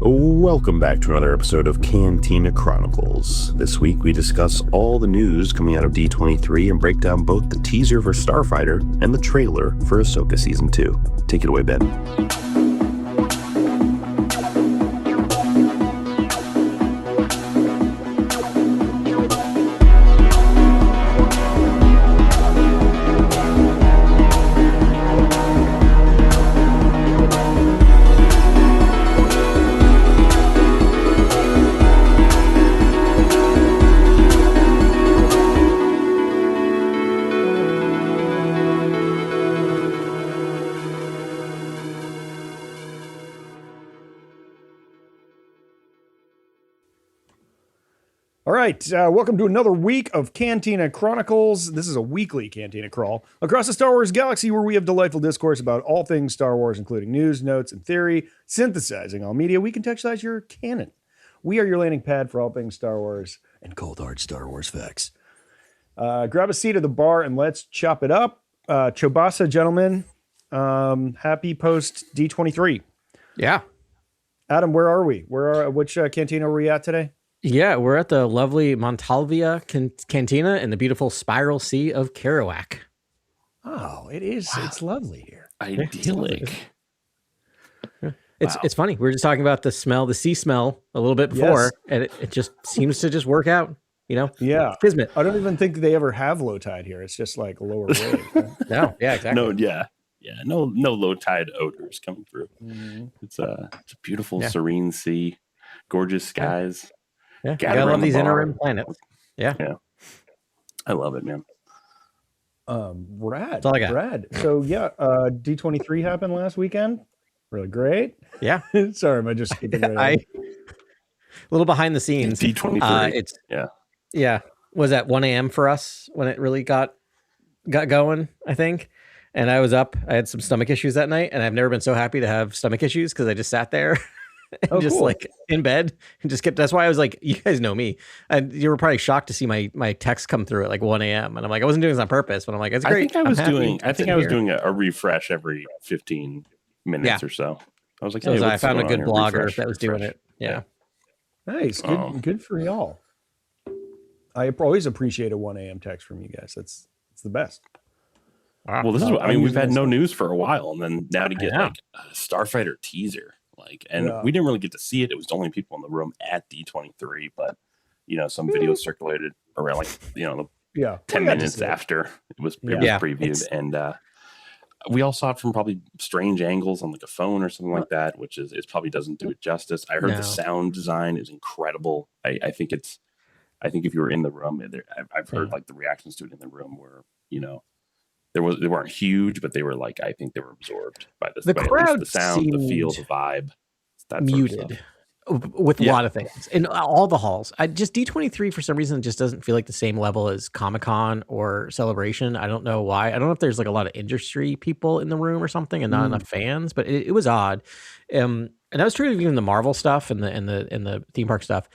Welcome back to another episode of Cantina Chronicles. This week we discuss all the news coming out of D23 and break down both the teaser for Starfighter and the trailer for Ahsoka Season 2. Take it away, Ben. All right, welcome to another week of Cantina Chronicles. This is a weekly Cantina crawl across the Star Wars galaxy where we have delightful discourse about all things Star Wars, including news, notes, and theory, synthesizing all media. We contextualize your canon. We are your landing pad for all things Star Wars and cold hard Star Wars facts. Grab a seat at the bar and let's chop it up. Chobasa, gentlemen, happy post D23. Yeah. Adam, where are we? Which cantina are we at today? Yeah, we're at the lovely Montalvia Cantina in the beautiful Spiral Sea of Kerouac. Oh, it is. Wow. It's lovely here. Idyllic. It's funny. We were just talking about the sea smell a little bit before, and it just seems to just work out, you know? Yeah. Kismet. I don't even think they ever have low tide here. It's just like a lower wave. Right? No, yeah, exactly. No low tide odors coming through. Mm-hmm. It's a beautiful, serene sea, gorgeous skies. Yeah, I love these interim planets. Yeah. I love it, man. Rad. That's all I got. Rad. So D23 happened last weekend. Really great. Yeah. Sorry, am I just skipping a little behind the scenes. D23. Yeah. Was at 1 a.m. for us when it really got going, I think. And I was up. I had some stomach issues that night, and I've never been so happy to have stomach issues because I just sat there. And just cool. Like in bed and just kept. That's why I was like, you guys know me, and you were probably shocked to see my text come through at like 1 a.m. And I'm like, I wasn't doing this on purpose, but I'm like, it's great. I think I was doing a refresh every 15 minutes or so. I was like, hey, I found a good blogger that was doing it. Yeah. Nice. Good for y'all. I always appreciate a 1 a.m. text from you guys. It's the best. Wow. Well, this is. We've had no news for a while, and then now to get like a Starfighter teaser. We didn't really get to see it. It was only people in the room at D23, but some videos circulated around 10 minutes after it was previewed, and we all saw it from probably strange angles on like a phone or something like that, which is it probably doesn't do it justice. I heard the sound design is incredible. I think if you were in the room, I've heard like the reactions to it in the room were they weren't huge, but they were like, I think they were absorbed by the crowd, the sound, the feel, the vibe. That muted with a lot of things in all the halls. Just D23 for some reason just doesn't feel like the same level as Comic-Con or Celebration. I don't know why. I don't know if there's like a lot of industry people in the room or something and not enough fans, but it was odd. And that was true of even the Marvel stuff and the theme park stuff.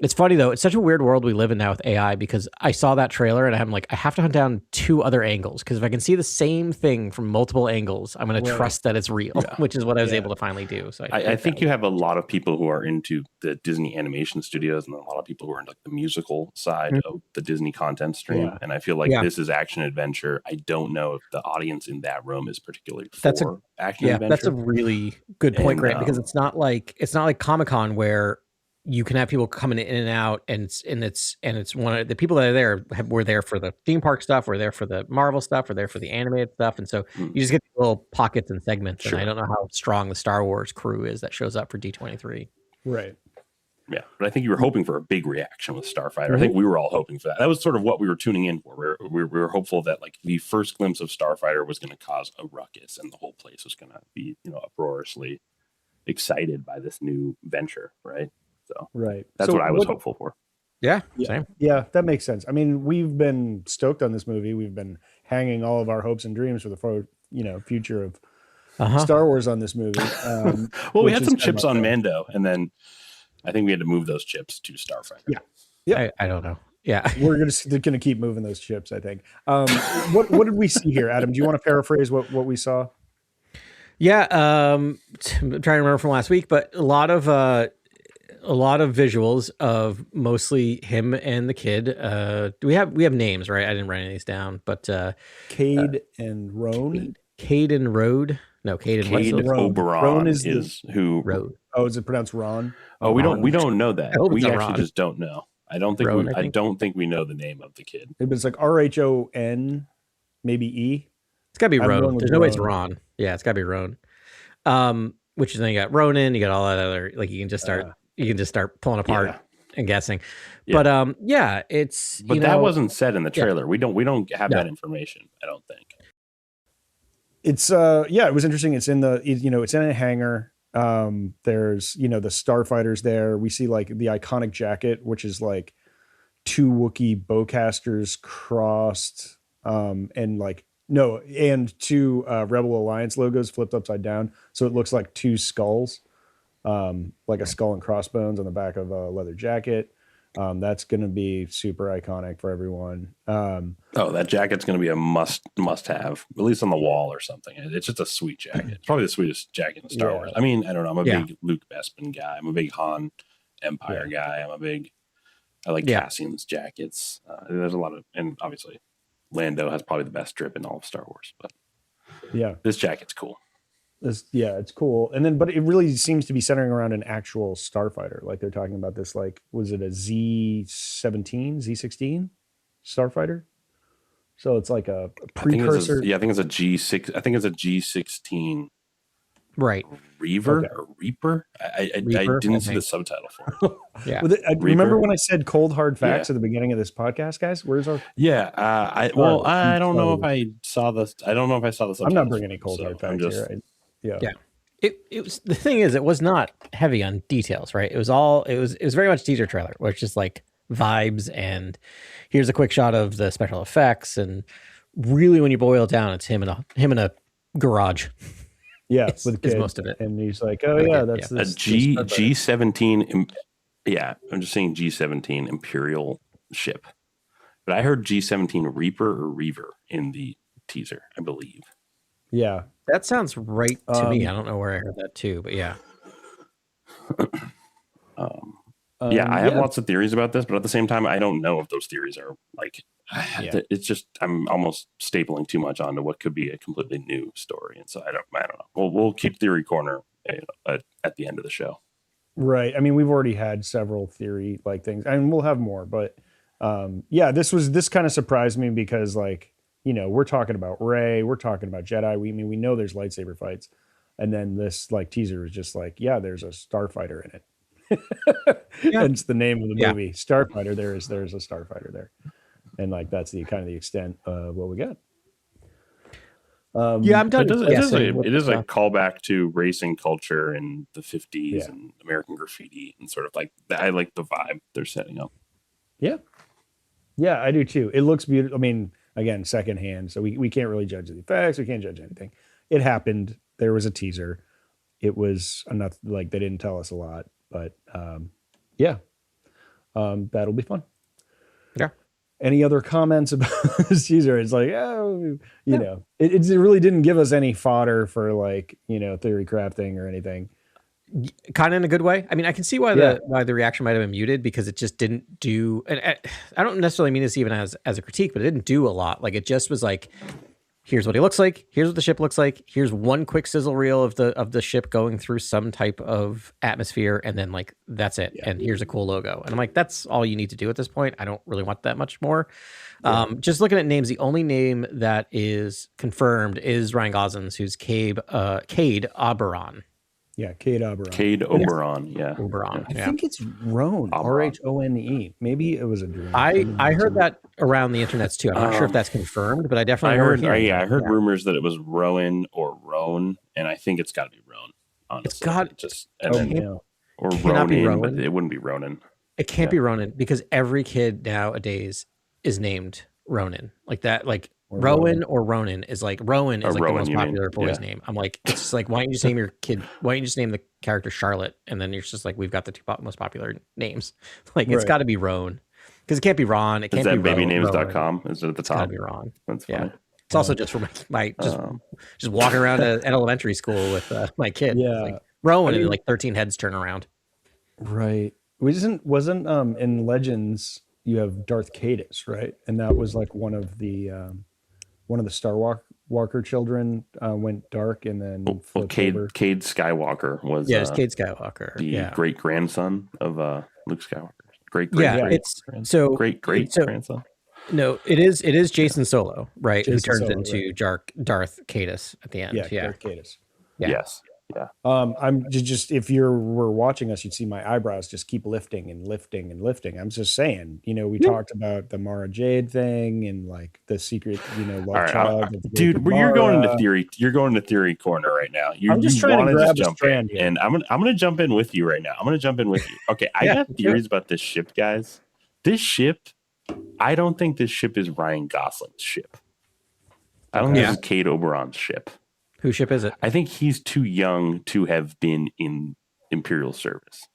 It's funny though. It's such a weird world we live in now with AI because I saw that trailer and I'm like, I have to hunt down 2 other angles because if I can see the same thing from multiple angles, I'm going to trust that it's real, which is what I was able to finally do. So I think you have a lot of people who are into the Disney animation studios and a lot of people who are into like the musical side of the Disney content stream. Yeah. And I feel like this is action adventure. I don't know if the audience in that room is particularly for action adventure. That's a really good point, Grant, because it's not like Comic-Con where you can have people coming in and out, and it's one of the people that are there were there for the theme park stuff, were there for the Marvel stuff, were there for the animated stuff, and so you just get little pockets and segments. Sure. And I don't know how strong the Star Wars crew is that shows up for D23. Right. Yeah, but I think you were hoping for a big reaction with Starfighter. Mm-hmm. I think we were all hoping for that. That was sort of what we were tuning in for. We were hopeful that like the first glimpse of Starfighter was going to cause a ruckus, and the whole place was going to be uproariously excited by this new venture, right? So that's what I was hopeful for. Yeah, same. Yeah, that makes sense. I mean, we've been stoked on this movie. We've been hanging all of our hopes and dreams for the future of Star Wars on this movie. Well, we had some chips on Mando, and then I think we had to move those chips to Starfighter. Yeah. I don't know. Yeah, we're gonna keep moving those chips, I think. What did we see here, Adam? Do you want to paraphrase what we saw? Yeah, I'm trying to remember from last week, but a lot of visuals of mostly him and the kid. We have names, right? I didn't write any of these down, but Cade and Roan. Cade and Rode. No, Cade and Cade Oberon is who. Rode. Oh, is it pronounced Ron? Oh, we don't know that. We actually Ron. just don't know. I don't think Roan, I don't think we know the name of the kid. It's like RHON, maybe E. It's gotta be Roan. There's no way it's Ron. Ron. Yeah, it's gotta be Roan. Which is then you got Ronan, you got all that other, like you can just start pulling apart and guessing. Yeah. But yeah, it's but that wasn't said in the trailer. We don't have that information, I don't think. It's it was interesting. It's in it's in a hangar. There's the starfighters there. We see like the iconic jacket, which is like two Wookiee bowcasters crossed, and two Rebel Alliance logos flipped upside down, so it looks like two skulls, like a skull and crossbones on the back of a leather jacket. That's going to be super iconic for everyone. That jacket's going to be a must have, at least on the wall or something. It's just a sweet jacket. It's probably the sweetest jacket in Star Wars. I mean, I don't know. I'm a big Luke Bespin guy. I'm a big Han Empire guy. I like Cassian's jackets. There's a lot of, and obviously Lando has probably the best drip in all of Star Wars, but this jacket's cool. It's cool. And then, but it really seems to be centering around an actual starfighter. Like they're talking about this, like, was it a Z-17, Z-16 starfighter? So it's like a precursor. I think it's a G6. I think it's a G16. Right. Reaver or Reaper? I didn't see the subtitle for it. Yeah. Remember when I said cold hard facts at the beginning of this podcast, guys? Where's our? Yeah. I don't know if I saw this. I don't know if I saw the subtitle. I'm not bringing any cold hard facts here. Right? Yeah. It was, the thing is, it was not heavy on details, right? It was very much teaser trailer, where it's just like vibes and here's a quick shot of the special effects, and really when you boil it down, it's him in a garage. Yeah, with kids, most of it, and he's like, "Oh yeah, that's a G17." Yeah, I'm just saying G17 Imperial ship, but I heard G17 Reaper or Reaver in the teaser, I believe. Yeah, that sounds right to me. I don't know where I heard that too, but yeah. I have lots of theories about this, but at the same time, I don't know if those theories are like. It's just I'm almost stapling too much onto what could be a completely new story, and so I don't know. We'll keep theory corner at the end of the show. Right. I mean, we've already had several theory like things, and we'll have more. But this kind of surprised me because we're talking about Rey, we're talking about Jedi. We know there's lightsaber fights, and then this teaser is just like, there's a starfighter in it. Hence the name of the movie, Starfighter. There's a starfighter there. And that's the kind of the extent of what we got. I'm done. It is a callback to racing culture in the 50s and American graffiti, and sort of like I like the vibe they're setting up. Yeah, I do too. It looks beautiful. I mean, again, secondhand, so we can't really judge the effects. We can't judge anything. It happened. There was a teaser. It was enough. Like they didn't tell us a lot, but that'll be fun. Yeah. Any other comments about this teaser? It's like, it really didn't give us any fodder for theory crafting or anything. Kind of in a good way. I mean, I can see why the reaction might have been muted, because it just didn't do. And I don't necessarily mean this even as a critique, but it didn't do a lot. Like it just was like, here's what he looks like. Here's what the ship looks like. Here's one quick sizzle reel of the ship going through some type of atmosphere, and then that's it. Yeah. And here's a cool logo. And I'm like, that's all you need to do at this point. I don't really want that much more. Yeah. Just looking at names, the only name that is confirmed is Ryan Gosling's, who's Cade Oberon. Yeah, Cade Oberon. Cade Oberon, yeah. Oberon. I think it's Roan, R-H-O-N-E. Maybe it was a dream. I heard that around the internets too. I'm not sure if that's confirmed, but I definitely heard. I heard rumors that it was Rowan or Roan, and I think it's got to be Roan. Honestly, or Ronin, but it wouldn't be Ronin. It can't be Ronin, because every kid nowadays is named Ronin, like that, like. Rowan or Ronin is like Rowan is like Rowan, the most popular boy's name. I'm like, it's just like, why don't you just name your kid? Why don't you just name the character Charlotte? And then you're just like, we've got the two most popular names. Like it's got to be Roan, because it can't be Ron. It can't be babynames.com. Is it at the top? It's gotta be Ron. That's funny. It's also just for my just walking around an elementary school with my kid. Yeah. Like Rowan and like 13 heads turn around. Right. Wasn't in Legends you have Darth Caedus, right? And that was like one of the Star Walker children went dark and then Cade Skywalker was it's Cade Skywalker, the great grandson of Luke Skywalker. Great grandson. No, it is Jason Solo, right? Jason who turns Solo, into Darth Caedus at the end. Yeah. Darth Caedus. Yeah. Yes. Yeah. I'm just if you were watching us, you'd see my eyebrows just keep lifting and lifting and lifting. I'm just saying, we talked about the Mara Jade thing and like the secret, love child. Dude, you're going into theory. You're going to theory corner right now. I'm just trying to grab a strand here. And I'm gonna jump in with you right now. Okay, I got theories about this ship, guys. This ship, I don't think this ship is Ryan Gosling's ship. I don't think this is Cade Oberon's ship. Whose ship is it? I think he's too young to have been in Imperial service.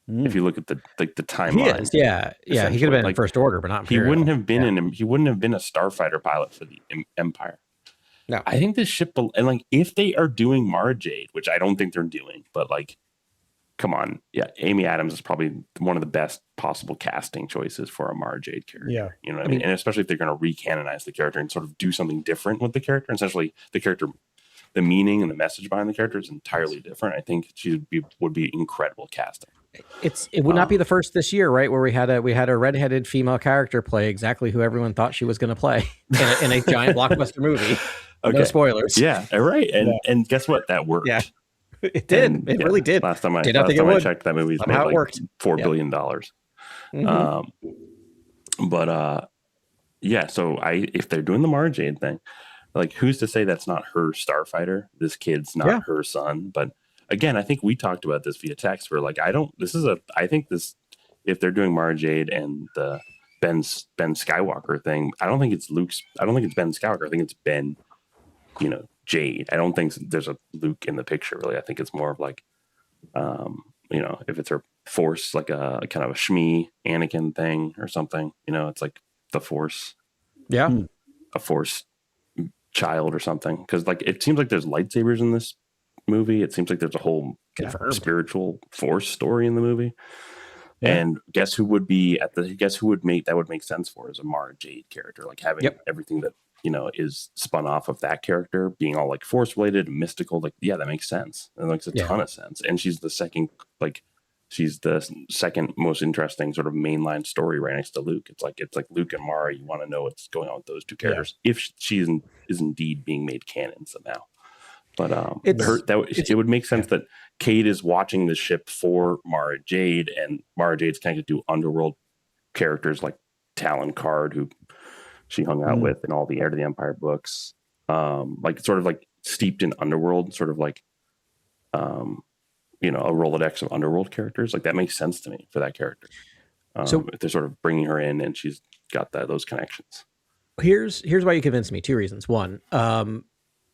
If you look at the timeline, he is. Yeah. He could have been in First Order, but not Imperial. He wouldn't have been He wouldn't have been a starfighter pilot for the Empire. No, I think this ship, and like if they are doing Mara Jade, which I don't think they're doing, but like, come on, Amy Adams is probably one of the best possible casting choices for a Mara Jade character. Yeah, you know what I mean, and especially if they're going to recanonize the character and sort of do something different with the character. And essentially, the character, the meaning and the message behind the character is entirely different. I think she would be incredible casting. It would not be the first this year, right? Where we had a redheaded female character play exactly who everyone thought she was going to play in a giant blockbuster movie. Okay. No spoilers. Yeah, right. And guess what? That worked. Yeah, it did. And, it really did. Last time I checked, that movie's made like $4 billion. So if they're doing the Mara Jade thing, like who's to say that's not her starfighter? This kid's not her son. But again, I think we talked about this via text. We're like, if they're doing Mara Jade and the Ben Skywalker thing, I don't think it's Ben Skywalker. I think it's Ben, Jade. I don't think there's a Luke in the picture really. I think it's more of like, if it's her Force, like a kind of a Shmi Anakin thing or something, it's like the Force. Yeah. A Force child or something. Because like, it seems like there's lightsabers in this movie. It seems like there's a whole spiritual Force story in the movie. Yeah. And guess who would make sense for as a Mara Jade character, like having everything that is spun off of that character being all like Force related and mystical. Like, yeah, that makes sense. It makes a ton of sense. And she's the second most interesting sort of mainline story right next to Luke. It's like Luke and Mara. You want to know what's going on with those two characters if she is indeed being made canon somehow. But it would make sense that Cade is watching the ship for Mara Jade, and Mara Jade's kind of do underworld characters like Talon Card, who she hung out with in all the Heir to the Empire books, like sort of like steeped in underworld, sort of like a Rolodex of underworld characters. Like that makes sense to me for that character. So if they're sort of bringing her in and she's got those connections. Here's why you convinced me. Two reasons. One,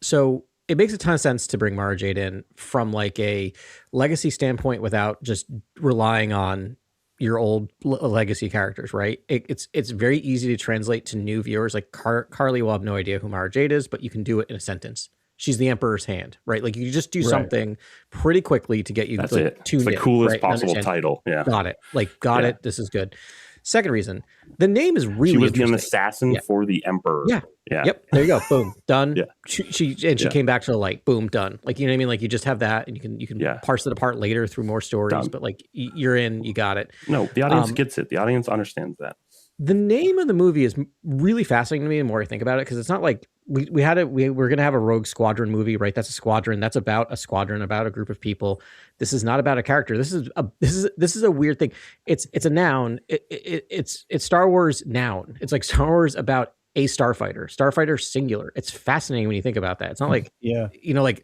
so it makes a ton of sense to bring Mara Jade in from like a legacy standpoint without just relying on your old legacy characters, right? It's very easy to translate to new viewers. Like Carly will have no idea who Mara Jade is, but you can do it in a sentence. She's the Emperor's hand, right? Like you just do something pretty quickly to get you tuned in. It's the coolest possible title. Yeah. Got it. This is good. Second reason, the name is really She was an assassin for the Emperor. Yeah. Yep. There you go. Boom. Done. Yeah. She came back to the light. Boom. Done. Like, you know what I mean? Like you just have that and you can parse it apart later through more stories, Done. But like you're in, you got it. No, the audience gets it. The audience understands that. The name of the movie is really fascinating to me the more I think about it, because it's not like we're going to have a Rogue Squadron movie, right? That's a squadron. That's about a squadron, about a group of people. This is not about a character. This is a weird thing. It's a noun. It's Star Wars noun. It's like Star Wars about a starfighter singular. It's fascinating when you think about that. It's not like,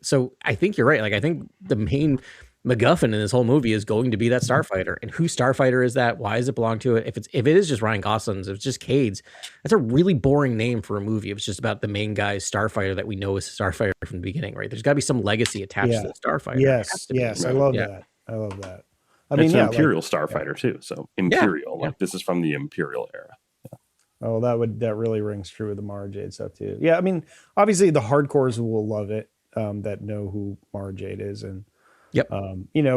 so I think you're right. Like, I think the main MacGuffin in this whole movie is going to be that starfighter, and whose starfighter is that? Why does it belong to it? If it is just Ryan Gosling's, if it's just Cade's, that's a really boring name for a movie. If it's just about the main guy's starfighter that we know is a starfighter from the beginning, right? There's got to be some legacy attached to the starfighter. Yes, I love that. I love that. I mean, it's an Imperial starfighter too. So Imperial, this is from the Imperial era. Oh, that really rings true with the Mara Jade stuff too. Yeah, I mean, obviously the hardcores will love it, that know who Mara Jade is, and Yep.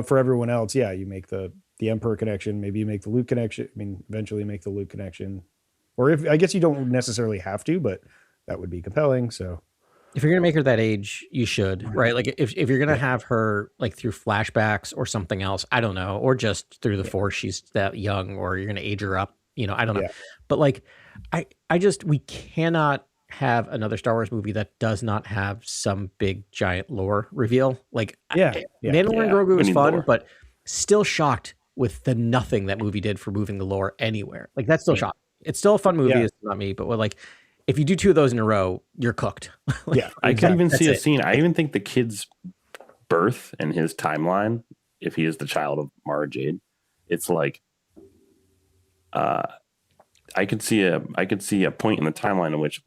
For everyone else, yeah, you make the Emperor connection, maybe you make the Luke connection. I mean, eventually make the Luke connection, or if I guess you don't necessarily have to, but that would be compelling. So if you're gonna make her that age, you should, right? Like if you're gonna have her like through flashbacks or something else, I don't know, or just through the Force, she's that young, or you're gonna age her up, I don't know. Yeah. But like, we cannot have another Star Wars movie that does not have some big giant lore reveal. Like, Mandalorian Grogu was fun, lore. but still shocked with the nothing that movie did for moving the lore anywhere. Like that's still shocking. It's still a fun movie. It's not me, but like, if you do two of those in a row, you're cooked. I could even see a scene. I even think the kid's birth and his timeline, if he is the child of Mara Jade, it's like, I could see a point in the timeline in which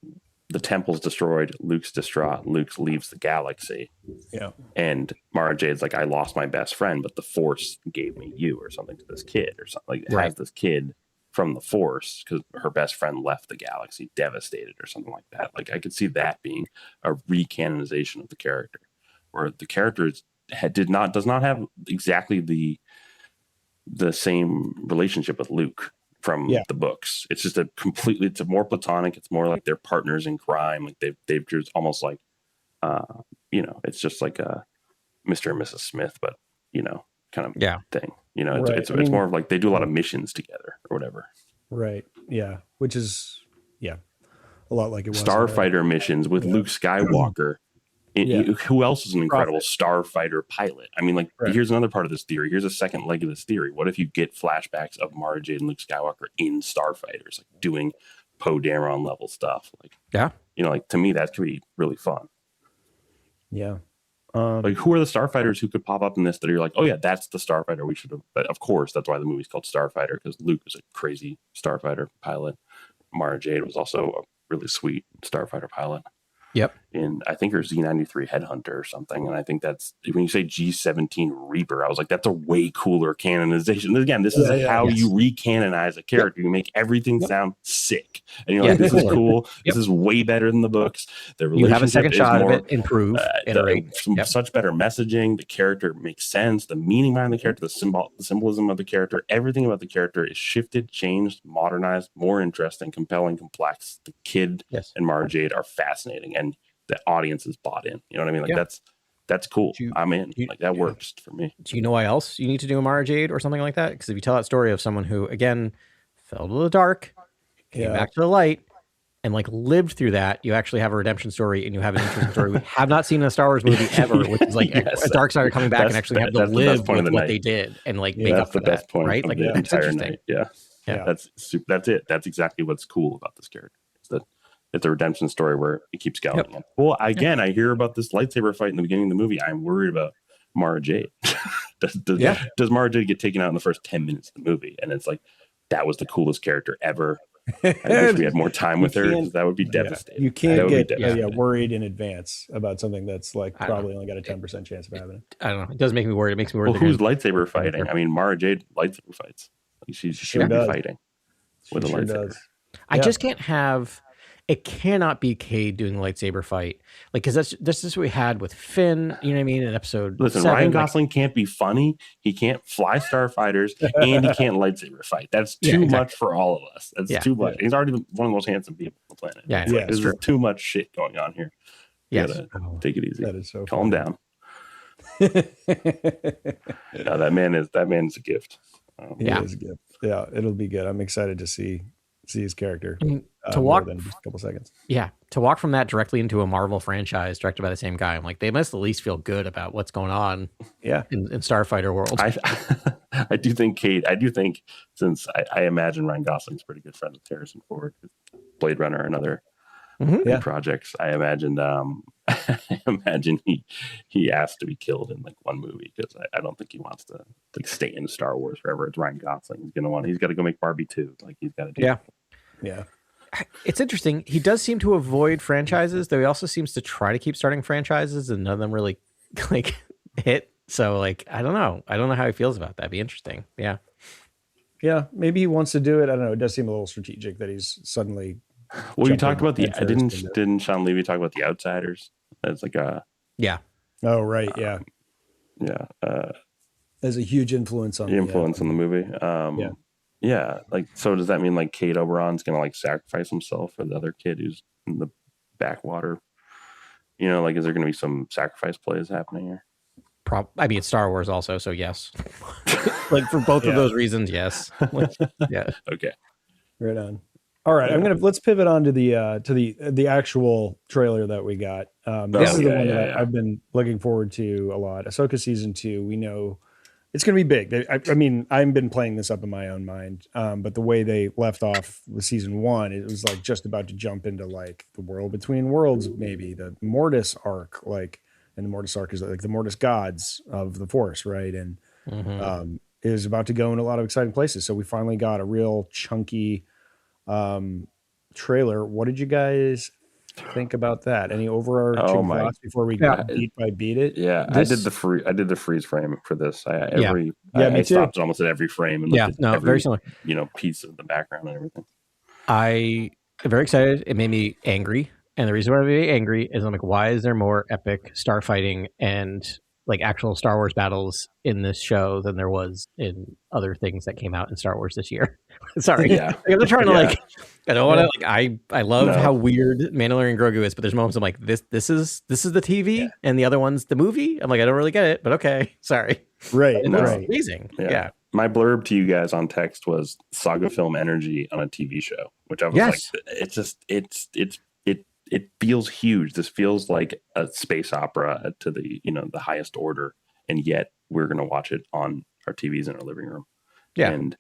the temple's destroyed, Luke's distraught, Luke leaves the galaxy. Yeah. And Mara Jade's like, I lost my best friend, but the Force gave me you, or something, to this kid, or something. Like, has this kid from the Force because her best friend left the galaxy devastated, or something like that. Like, I could see that being a recanonization of the character, where the character does not have exactly the same relationship with Luke from the books. It's just it's a more platonic. It's more like they're partners in crime. Like they've just almost like, it's just like a Mr. and Mrs. Smith, but kind of thing. It's more of like they do a lot of missions together or whatever. Right. Yeah. Which is a lot like it was Starfighter missions with Luke Skywalker. Who else is an incredible starfighter pilot? I mean, like, here's another part of this theory. Here's a second leg of this theory. What if you get flashbacks of Mara Jade and Luke Skywalker in starfighters, like doing Poe Dameron level stuff? Like, like, to me, that could be really fun. Yeah. Like, who are the starfighters who could pop up in this that you're like, oh yeah, that's the starfighter we should have? But of course, that's why the movie's called Starfighter, because Luke was a crazy starfighter pilot. Mara Jade was also a really sweet starfighter pilot. Yep. And I think her Z93 Headhunter or something. And I think that's, when you say G17 Reaper, I was like, that's a way cooler canonization. Again, this is how you recanonize a character. You make everything sound sick. And you're like, this is cool. This is way better than the books. The relationship, you have a second shot of it, improve, iterate. Such better messaging. The character makes sense. The meaning behind the character, the symbolism of the character, everything about the character is shifted, changed, modernized, more interesting, compelling, complex. The kid and Mara Jade are fascinating. And the audience is bought in. You know what I mean? Like that's cool. I'm in. Like that works for me. Do you know why else you need to do a Mara Jade or something like that? Because if you tell that story of someone who, again, fell to the dark, came back to the light, and like lived through that, you actually have a redemption story, and you have an interesting story. We have not seen in a Star Wars movie ever, which is like a dark side coming back and actually have to live with what they did and like make up for that. Best point, right? Like the that's entire interesting. Night. Yeah. That's it. That's exactly what's cool about this character. It's a redemption story where it keeps going. Well, again, I hear about this lightsaber fight in the beginning of the movie. I'm worried about Mara Jade. Does Mara Jade get taken out in the first 10 minutes of the movie? And it's like, that was the coolest character ever. I wish we had more time with her, because that would be devastating. You can't get worried in advance about something that's like probably only got a 10% chance of happening. I don't know. It does make me worried. It makes me worried. Well, who's lightsaber fighting? I mean, Mara Jade lightsaber fights. Like she should be fighting with a lightsaber. I just can't have. It cannot be Cade doing the lightsaber fight, like, because this is what we had with Finn. You know what I mean? In episode 7, Ryan Gosling can't be funny. He can't fly starfighters, and he can't lightsaber fight. That's too much for all of us. That's too much. He's already one of the most handsome people on the planet. This is too much shit going on here. You gotta take it easy. That is so calm down. No, that man's a gift. It is a gift. Yeah, it'll be good. I'm excited to see his character. I mean, to walk than just a couple seconds. To walk from that directly into a Marvel franchise directed by the same guy, I'm like, they must at least feel good about what's going on. In Starfighter world. I do think since I imagine Ryan Gosling's pretty good friends with Harrison Ford, Blade Runner and other projects. I imagined he asked to be killed in like one movie, because I don't think he wants to like stay in Star Wars forever. It's Ryan Gosling. He's got to go make Barbie 2. Like he's got to do Yeah. It's interesting. He does seem to avoid franchises, though he also seems to try to keep starting franchises, and none of them really like hit. So like, I don't know how he feels about that. It'd be interesting. Yeah. Yeah, maybe he wants to do it. I don't know. It does seem a little strategic that he's suddenly. Well, you talked about didn't Sean Levy talk about The Outsiders? That's like a Oh right, yeah. There's a huge influence on the movie. Yeah. Like, so does that mean like Kate Oberon's gonna like sacrifice himself for the other kid who's in the backwater? You know, like, is there gonna be some sacrifice plays happening here? I mean, it's Star Wars also, so yes. Like for both of those reasons, yes. Yeah. Okay. Right on. All right, let's pivot on to the actual trailer that we got. This is the one that I've been looking forward to a lot. Ahsoka season 2. We know it's going to be big. I mean, I've been playing this up in my own mind, but the way they left off with season 1, it was like just about to jump into like the world between worlds, maybe the Mortis arc, like, and the Mortis arc is like the Mortis gods of the Force, right? And is about to go in a lot of exciting places. So we finally got a real chunky trailer. What did you guys think about that? Any overarching thoughts before we beat it? Yeah, I did the freeze frame for this. I stopped almost at every frame and looked at every, very similar. Piece of the background and everything. I am very excited. It made me angry, and the reason why I made me angry is I'm like, why is there more epic starfighting and like actual Star Wars battles in this show than there was in other things that came out in Star Wars this year? Sorry. Yeah. I'm not trying to I don't want to I love how weird Mandalorian Grogu is, but there's moments I'm like, this is the TV and the other one's the movie. I'm like, I don't really get it, but okay. Sorry. Right. It's amazing. Yeah. My blurb to you guys on text was Saga Film energy on a TV show, which I was like, it's just, it feels huge. This feels like a space opera to the, the highest order. And yet we're going to watch it on our TVs in our living room. Yeah. And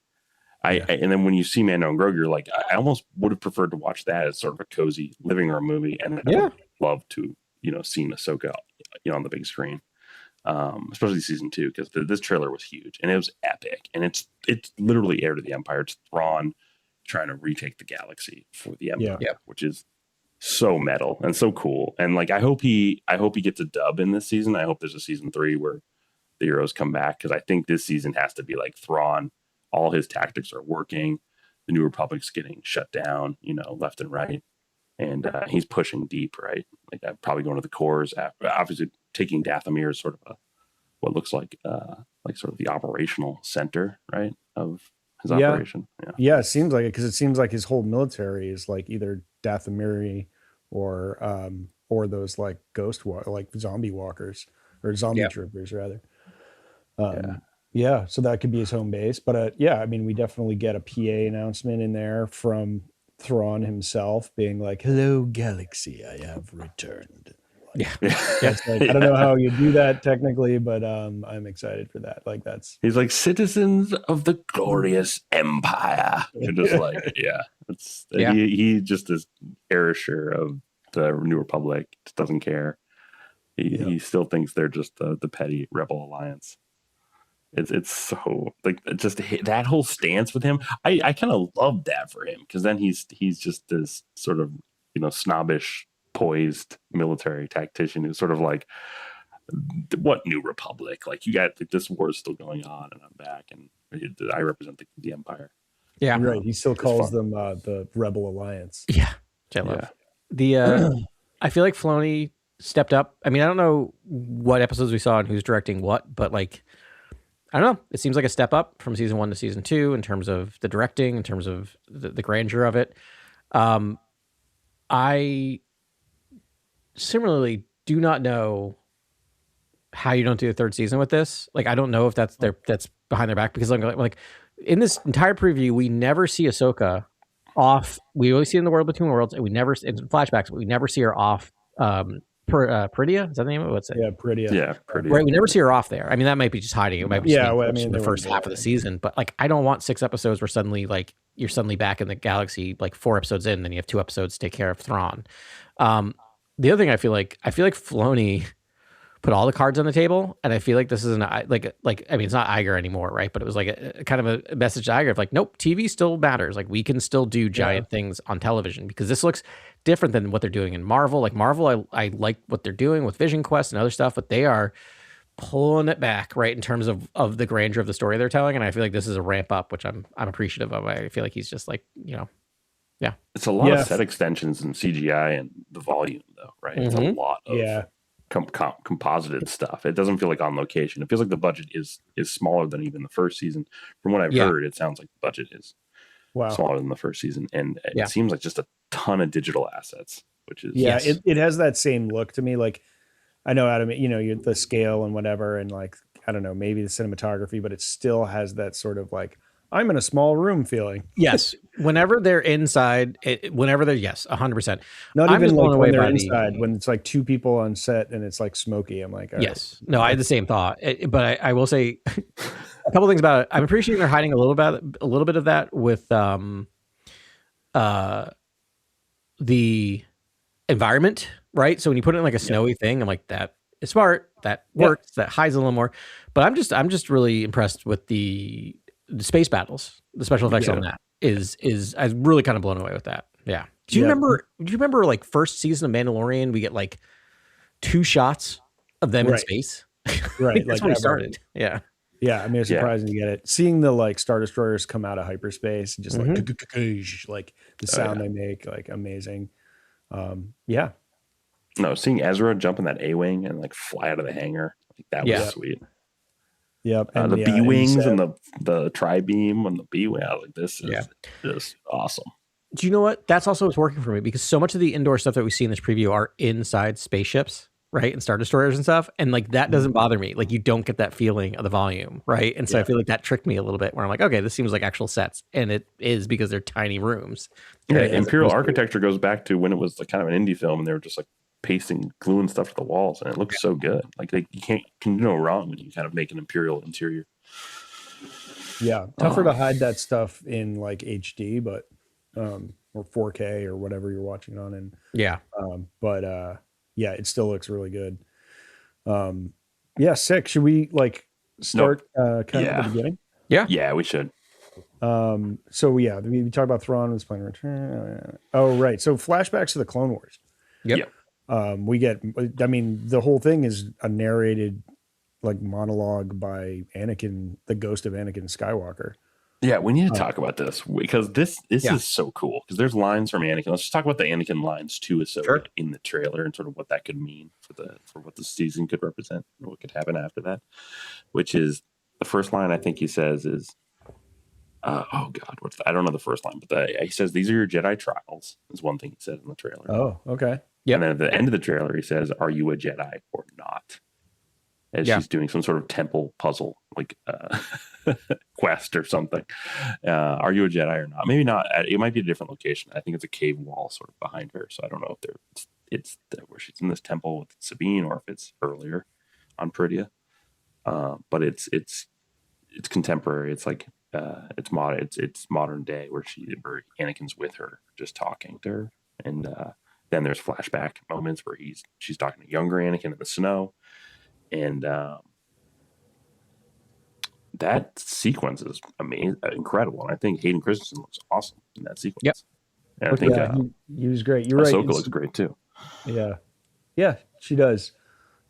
and then when you see Mando and Grogu, you're like, I almost would have preferred to watch that as sort of a cozy living room movie. And I would love to, see Ahsoka, on the big screen. Especially season 2, because this trailer was huge and it was epic. And it's literally heir to the Empire. It's Thrawn trying to retake the galaxy for the Empire, which is so metal and so cool. And like, I hope he gets a dub in this season. I hope there's a season 3 where the heroes come back, because I think this season has to be like Thrawn. All his tactics are working. The New Republic's getting shut down, left and right. And he's pushing deep, right? Like, I'm probably going to the cores after, obviously taking Dathomir is sort of what looks like sort of the operational center, right, of his operation. Yeah, it seems like it, because it seems like his whole military is like either Dathomiri or those like like zombie walkers or zombie troopers rather. So that could be his home base. But I mean, we definitely get a PA announcement in there from Thrawn himself being like, "Hello, galaxy, I have returned." Like, I don't know how you do that technically, but I'm excited for that. Like, he's like, citizens of the glorious empire. You're just like, he just is erasure of the New Republic. Just doesn't care. He still thinks they're just the petty rebel alliance. It's so like, just that whole stance with him. I kind of love that for him, because then he's just this sort of snobbish, poised military tactician who's sort of like, what New Republic? Like, you got this war is still going on, and I'm back, and I represent the Empire. Yeah, right. He still calls them the Rebel Alliance. Yeah, which I love. I feel like Filoni stepped up. I mean, I don't know what episodes we saw and who's directing what, but like, I don't know. It seems like a step up from season 1 to season 2 in terms of the directing, in terms of the grandeur of it. I similarly do not know how you don't do a 3rd season with this. Like, I don't know if that's behind their back, because like in this entire preview, we never see Ahsoka off. We always see her in the world between worlds, and we never in flashbacks, but we never see her off. Peridea, is that the name of it? What's it? Yeah, Peridea. Yeah, Peridea. Right, we never see her off there. I mean, that might be just hiding. It might be the first half of the season. But like, I don't want 6 episodes where suddenly like you're suddenly back in the galaxy, like 4 episodes in, and then you have 2 episodes to take care of Thrawn. The other thing I feel like Filoni put all the cards on the table, and I feel like this is I mean, it's not Iger anymore, right? But it was like a kind of a message to Iger of like, nope, TV still matters. Like, we can still do giant things on television, because this looks different than what they're doing in Marvel. Like, Marvel, I like what they're doing with Vision Quest and other stuff, but they are pulling it back, right, in terms of the grandeur of the story they're telling, and I feel like this is a ramp up, which I'm appreciative of. I feel like he's just like, yeah. It's a lot of set extensions and CGI and the volume, though, right? It's a lot of composited stuff. It doesn't feel like on location. It feels like the budget is smaller than even the first season. From what I've heard, it sounds like the budget is smaller than the first season, and it seems like just a ton of digital assets, which is it has that same look to me. Like, I know, Adam, the scale and whatever, and like, I don't know, maybe the cinematography, but it still has that sort of like, I'm in a small room feeling. Yes. Whenever they're inside, 100%. Not even like when they're inside, when it's like two people on set and it's like smoky. I'm like, yes. Right. No, I had the same thought. But I will say a couple things about it. I'm appreciating they're hiding a little bit of that with the environment, right? So when you put it in like a snowy thing, I'm like, that is smart. That works. That hides a little more. But I'm just really impressed with the space battles. The special effects on that is I was really kind of blown away with that. Yeah. Do you remember like first season of Mandalorian? We get like 2 shots of them in space. Right. That's when we started. Yeah. Yeah. I mean, it's surprising to get it. Seeing the like Star Destroyers come out of hyperspace and just like the sound they make, like amazing. No, seeing Ezra jump in that A-wing and like fly out of the hangar, like that was sweet. Yep. And the B-wings and the tri-beam and the B-wing, like this is just awesome. Do you know what? That's also what's working for me, because so much of the indoor stuff that we see in this preview are inside spaceships, right? And Star Destroyers and stuff. And like, that doesn't bother me. Like, you don't get that feeling of the volume, right? And so I feel like that tricked me a little bit, where I'm like, okay, this seems like actual sets. And it is, because they're tiny rooms. Yeah, Imperial architecture goes back to when it was like kind of an indie film and they were just like gluing stuff to the walls, and it looks so good. Like, you can do no wrong when you kind of make an Imperial interior. Yeah, tougher to hide that stuff in like HD, but or 4K or whatever you're watching it on. And it still looks really good. Sick. Should we like start kind of at the beginning? Yeah, we should. We talked about Thrawn and his plan to return. Oh, right. So flashbacks to the Clone Wars. Yep. We get, I mean, the whole thing is a narrated like monologue by Anakin, the ghost of Anakin Skywalker. Yeah, we need to talk about this, because this is so cool, because there's lines from Anakin. Let's just talk about the Anakin lines to Ahsoka in the trailer and sort of what that could mean for what the season could represent and what could happen after that. Which is, the first line I think he says is, I don't know the first line, but he says, "These are your Jedi trials," is one thing he says in the trailer. Oh, okay. Yeah. And then at the end of the trailer, he says, "Are you a Jedi or not?" As she's doing some sort of temple puzzle, like quest or something. Are you a Jedi or not? Maybe not. It might be a different location. I think it's a cave wall sort of behind her. So I don't know if it's where she's in this temple with Sabine, or if it's earlier on Pridia. But it's contemporary. It's like it's modern day, where Anakin's with her, just talking to her, and then there's flashback moments where she's talking to younger Anakin in the snow. And that sequence is amazing, incredible. And I think Hayden Christensen looks awesome in that sequence. Yep. And I think he was great. You're right. Ahsoka looks great too. Yeah, she does.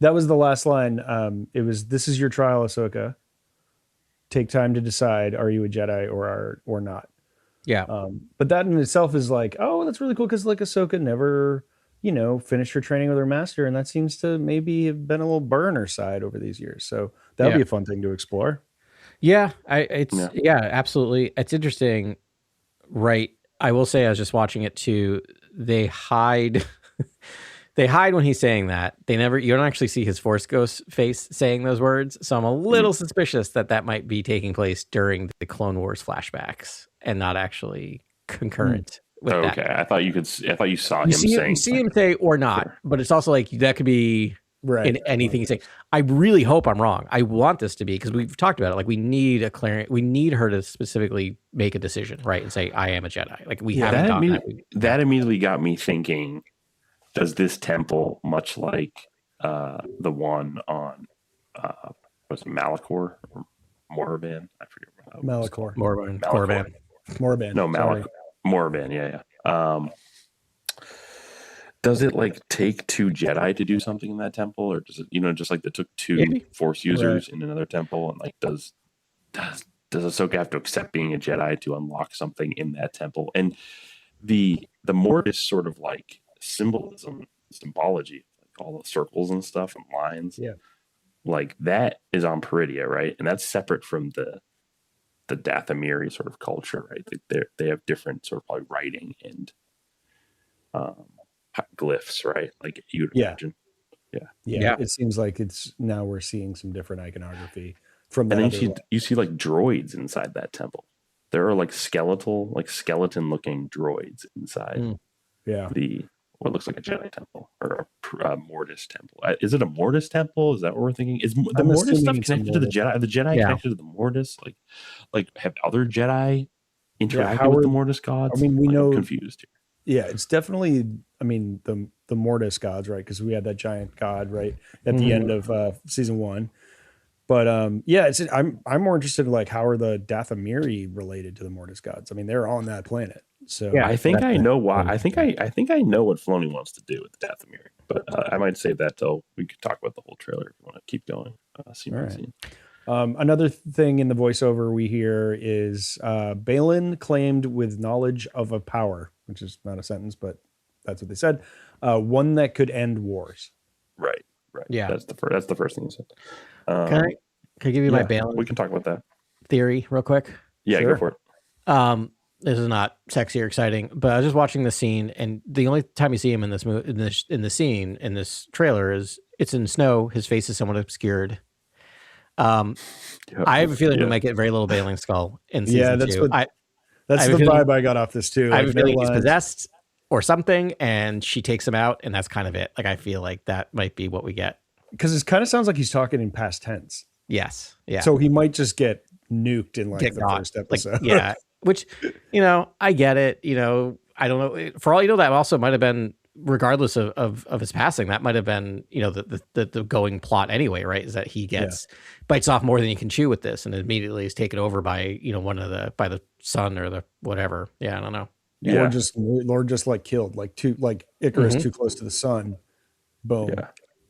That was the last line. It was, "This is your trial, Ahsoka. Take time to decide, are you a Jedi or not?" Yeah. But that in itself is like, oh, that's really cool, because like Ahsoka never, finished her training with her master, and that seems to maybe have been a little burn her side over these years. So that would be a fun thing to explore. Yeah, absolutely. It's interesting, right? I will say, I was just watching it too. They hide when he's saying that. You don't actually see his Force Ghost face saying those words. So I'm a little suspicious that might be taking place during the Clone Wars flashbacks and not actually concurrent. With that. I thought you saw him saying. You see him say or not, but it's also like that could be in anything he's saying. I really hope I'm wrong. I want this to be, because we've talked about it. Like, we need we need her to specifically make a decision, right, and say, "I am a Jedi." Like, we haven't done that. That immediately got me thinking: does this temple, much like the one on was it Malachor or Moraban? I forget. Malachor. Moraban. Moraban. No, Malachor. Moraban, yeah. Does it like take 2 Jedi to do something in that temple, or does it, just like it took 2 Force users in another temple, and like does Ahsoka have to accept being a Jedi to unlock something in that temple? And the Mortis sort of like symbology, like all the circles and stuff and lines, like that is on Peridia, right? And that's separate from the Dathomiri sort of culture, right? They have different sort of like writing and glyphs, right? Like you would imagine. Yeah. It seems like now we're seeing some different iconography from that. And then you see like droids inside that temple. There are like skeleton looking droids inside what looks like a Jedi temple or a Mortis temple. Is it a Mortis temple? Is that what we're thinking? Is the Mortis stuff connected to the Jedi? Are the Jedi connected to the Mortis? Like have other Jedi interacted with the Mortis gods? I mean, we know. I'm confused here. Yeah, it's definitely. I mean, the Mortis gods, right? Because we had that giant god right at the end of season 1. But I'm more interested in like how are the Dathomiri related to the Mortis gods? I mean, they're on that planet. So I think I know why. I think I know what Filoni wants to do with the Dathomiri, but I might save that till we could talk about the whole trailer if you want to keep going. Scene by scene. Another thing in the voiceover we hear is Balin claimed with knowledge of a power, which is not a sentence, but that's what they said. One that could end wars. Right. Yeah, that's the first thing you said. Can I give you my Balin? We can talk about that theory real quick. Yeah, sure. Go for it. This is not sexy or exciting, but I was just watching the scene, and the only time you see him in this in this trailer is it's in snow. His face is somewhat obscured. I have a feeling we might get very little Balin skull in season 2. That's the vibe I got off this too. I have a feeling he's possessed or something, and she takes him out, and that's kind of it. Like I feel like that might be what we get. Because it kind of sounds like he's talking in past tense. Yes. Yeah. So he might just get nuked in like first episode. Like, which, I get it. I don't know. For all you know, that also might have been, regardless of his passing, that might have been, the going plot anyway, right? Is that he bites off more than he can chew with this, and immediately is taken over by, by the sun or the whatever. Yeah, I don't know. Yeah. Lord just like killed, like Icarus too close to the sun. Boom.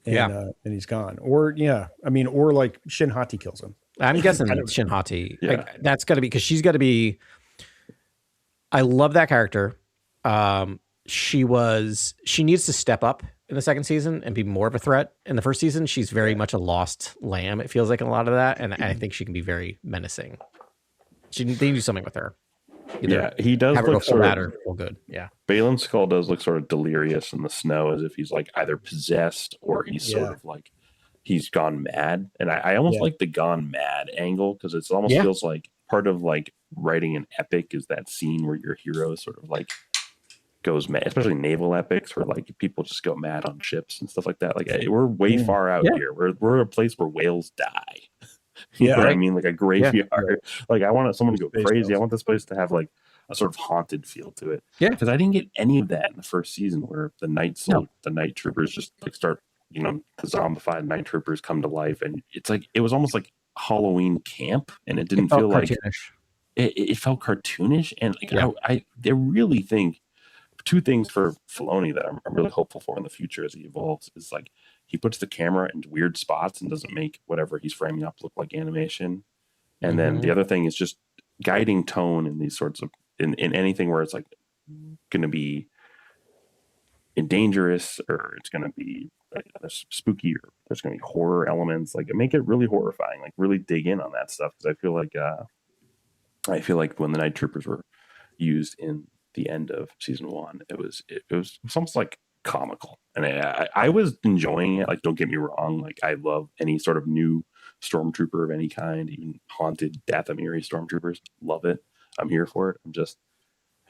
Yeah. And he's gone. Or like Shin Hati kills him. I'm guessing Shin Hati. That's got to be, because she's got to be. I love that character. She needs to step up in the second season and be more of a threat. In the first season, she's very much a lost lamb. It feels like in a lot of that, and I think she can be very menacing. They need to do something with her. He does look sort of good. Yeah, Balin's skull does look sort of delirious in the snow, as if he's like either possessed or he's sort of like he's gone mad. And I almost like the gone mad angle, because it almost feels like part of like writing an epic is that scene where your hero sort of like goes mad, especially naval epics where like people just go mad on ships and stuff like that. Like we're way far out here. We're a place where whales die. You know what I mean? Like a graveyard. Like I want someone to go crazy. I want this place to have like a sort of haunted feel to it. Yeah. Because I didn't get any of that in the first season, where the night troopers just like start, the zombified night troopers come to life, and it's like it was almost like Halloween camp, and it didn't feel like it felt cartoonish. And like I really think two things for Filoni that I'm really hopeful for in the future as he evolves is like he puts the camera into weird spots and doesn't make whatever he's framing up look like animation. And then the other thing is just guiding tone in these sorts of in anything where it's like going to be dangerous, or it's going to be spooky, or there's going to be horror elements. Like make it really horrifying. Like really dig in on that stuff, because I feel like when the Night Troopers were used in the end of season 1, it was almost like comical, and I was enjoying it. Like, don't get me wrong, like I love any sort of new stormtrooper of any kind, even haunted Dathomiri stormtroopers. Love it. I'm here for it.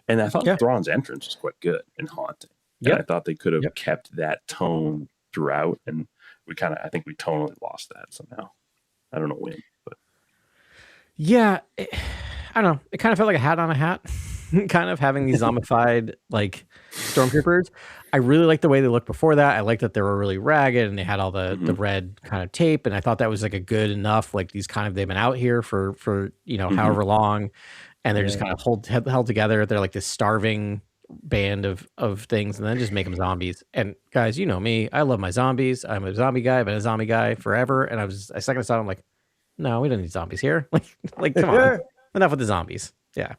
And I thought Thrawn's entrance was quite good and haunting. Yeah, I thought they could have kept that tone throughout, and I think we totally lost that somehow. I don't know when, but I don't know. It kind of felt like a hat on a hat. Kind of having these zombified like stormtroopers. I really liked the way they looked before that. I liked that they were really ragged and they had all the red kind of tape, and I thought that was like a good enough, like they've been out here for however long, and they're just kind of held together. They're like this starving band of things, and then just make them zombies. And guys, you know me, I love my zombies. I'm a zombie guy. I've been a zombie guy forever. And I second I saw it, I'm like, no, we don't need zombies here. Like come on, enough with the zombies. Yeah,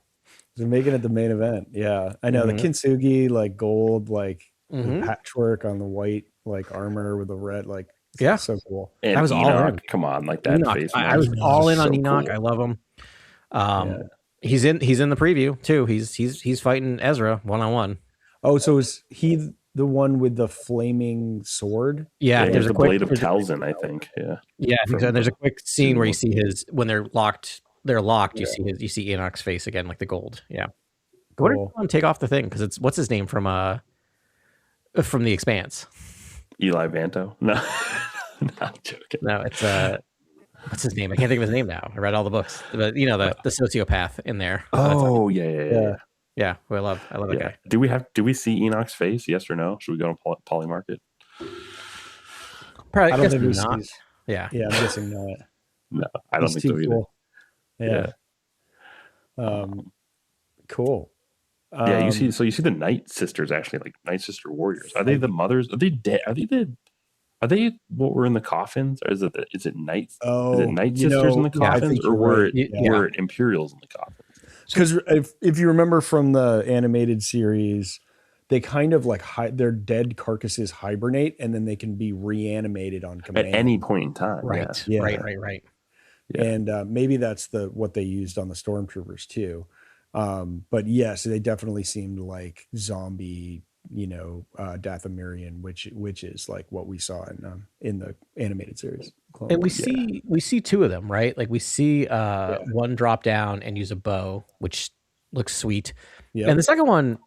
they're making it the main event. Yeah, I know the kintsugi, like gold, like the patchwork on the white, like armor with the red, like so cool. And I was Enoch, all in. come on, like that Enoch. face. I was all in on so Enoch. cool. I love him. He's in the preview too. He's fighting Ezra one-on-one. Oh, so is he the one with the flaming sword? Yeah, there's a blade of Talzin, I think. Yeah, I think so. And there's a quick scene where you see his when they're locked. You see Enoch's face again, like the gold. Yeah. Cool. What did you take off the thing? Because it's what's his name from The Expanse? Eli Vanto. No, I'm joking. No, it's what's his name? I can't think of his name now. I read all the books, but you know the sociopath in there. Oh yeah. Yeah, I love that guy. Do we see Enoch's face? Yes or no? Should we go to Polymarket? Probably. I don't think we not. see. Yeah, I'm guessing not. No, I don't think so either. Cool. Yeah. Cool. You see the Night Sisters, actually, like Night Sister warriors. Are they the mothers? Are they dead? Are they what were in the coffins? Or is it Night? Oh, is it Night Sisters in the coffins, or were it Imperials in the coffins? Because if you remember from the animated series, they kind of like their dead carcasses hibernate, and then they can be reanimated on command at any point in time. Right. Yeah. Right. Yeah. And maybe that's what they used on the stormtroopers too. But yes, they definitely seemed like zombie, Dathomirian witches, like what we saw in the animated series. And we see two of them, right? Like we see one drop down and use a bow, which looks sweet. Yep. And the second one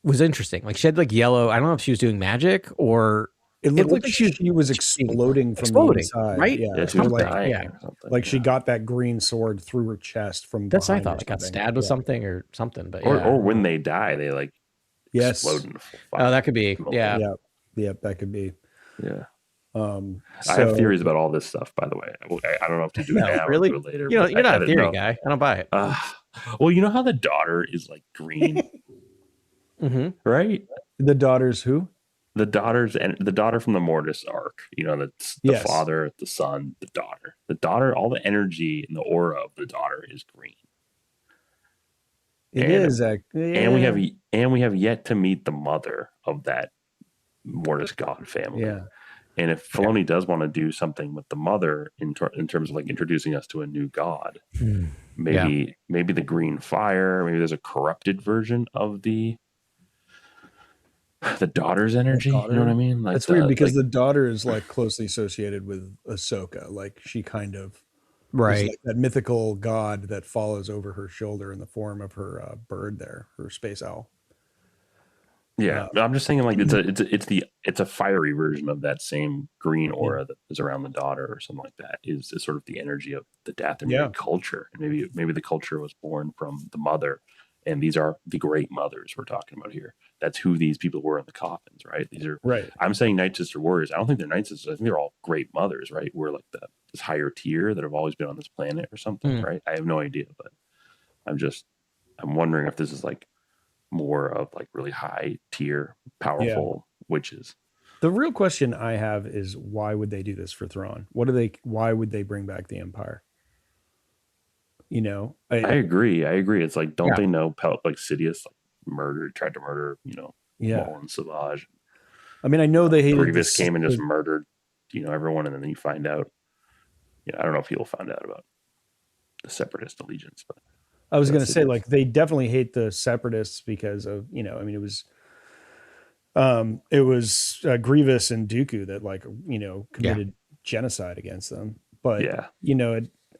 was interesting. Like she had like yellow. I don't know if she was doing magic or it looked like she was exploding from the inside, right? Yeah, she was like she got that green sword through her chest from. That's what I thought. Like got stabbed with something or something, but or when they die, they like explode in fire. Oh, that could be. Yeah, that could be. Yeah. I have theories about all this stuff, by the way. I don't know if to do it now really? or do it later. You're not a theory guy. I don't buy it. Well, you know how the daughter is like green, right? The daughter's who? The daughter from the Mortis arc. The father, the son, the daughter. The daughter, all the energy and the aura of the daughter is green. It is, and we have yet to meet the mother of that Mortis god family. Yeah. And if Filoni does want to do something with the mother in terms of like introducing us to a new god, maybe the green fire, maybe there's a corrupted version of the daughter's energy. You know what I mean? Like that's weird because the daughter is like closely associated with Ahsoka. Like she kind of is like that mythical god that follows over her shoulder in the form of her bird there, her space owl. Yeah, I'm just saying like it's a fiery version of that same green aura that is around the daughter or something like that. Is sort of the energy of the Dathomirian culture, and maybe the culture was born from the mother, and these are the great mothers we're talking about here. That's who these people were in the coffins, right? These are right. I'm saying Night Sister warriors. I don't think they're Night Sisters. I think they're all great mothers, right? We're like this higher tier that have always been on this planet or something, right? I have no idea, but I'm wondering if this is like more of like really high tier, powerful witches. The real question I have is why would they do this for Thrawn? Why would they bring back the Empire? I agree. It's like, don't they know like Sidious tried to murder, Maul and Savage. I mean, I know they hated Grievous came and just murdered, everyone, and then you find out. I don't know if he'll find out about the Separatist allegiance, but I was going to say, like, they definitely hate the Separatists because of, it was Grievous and Dooku that committed genocide against them. But,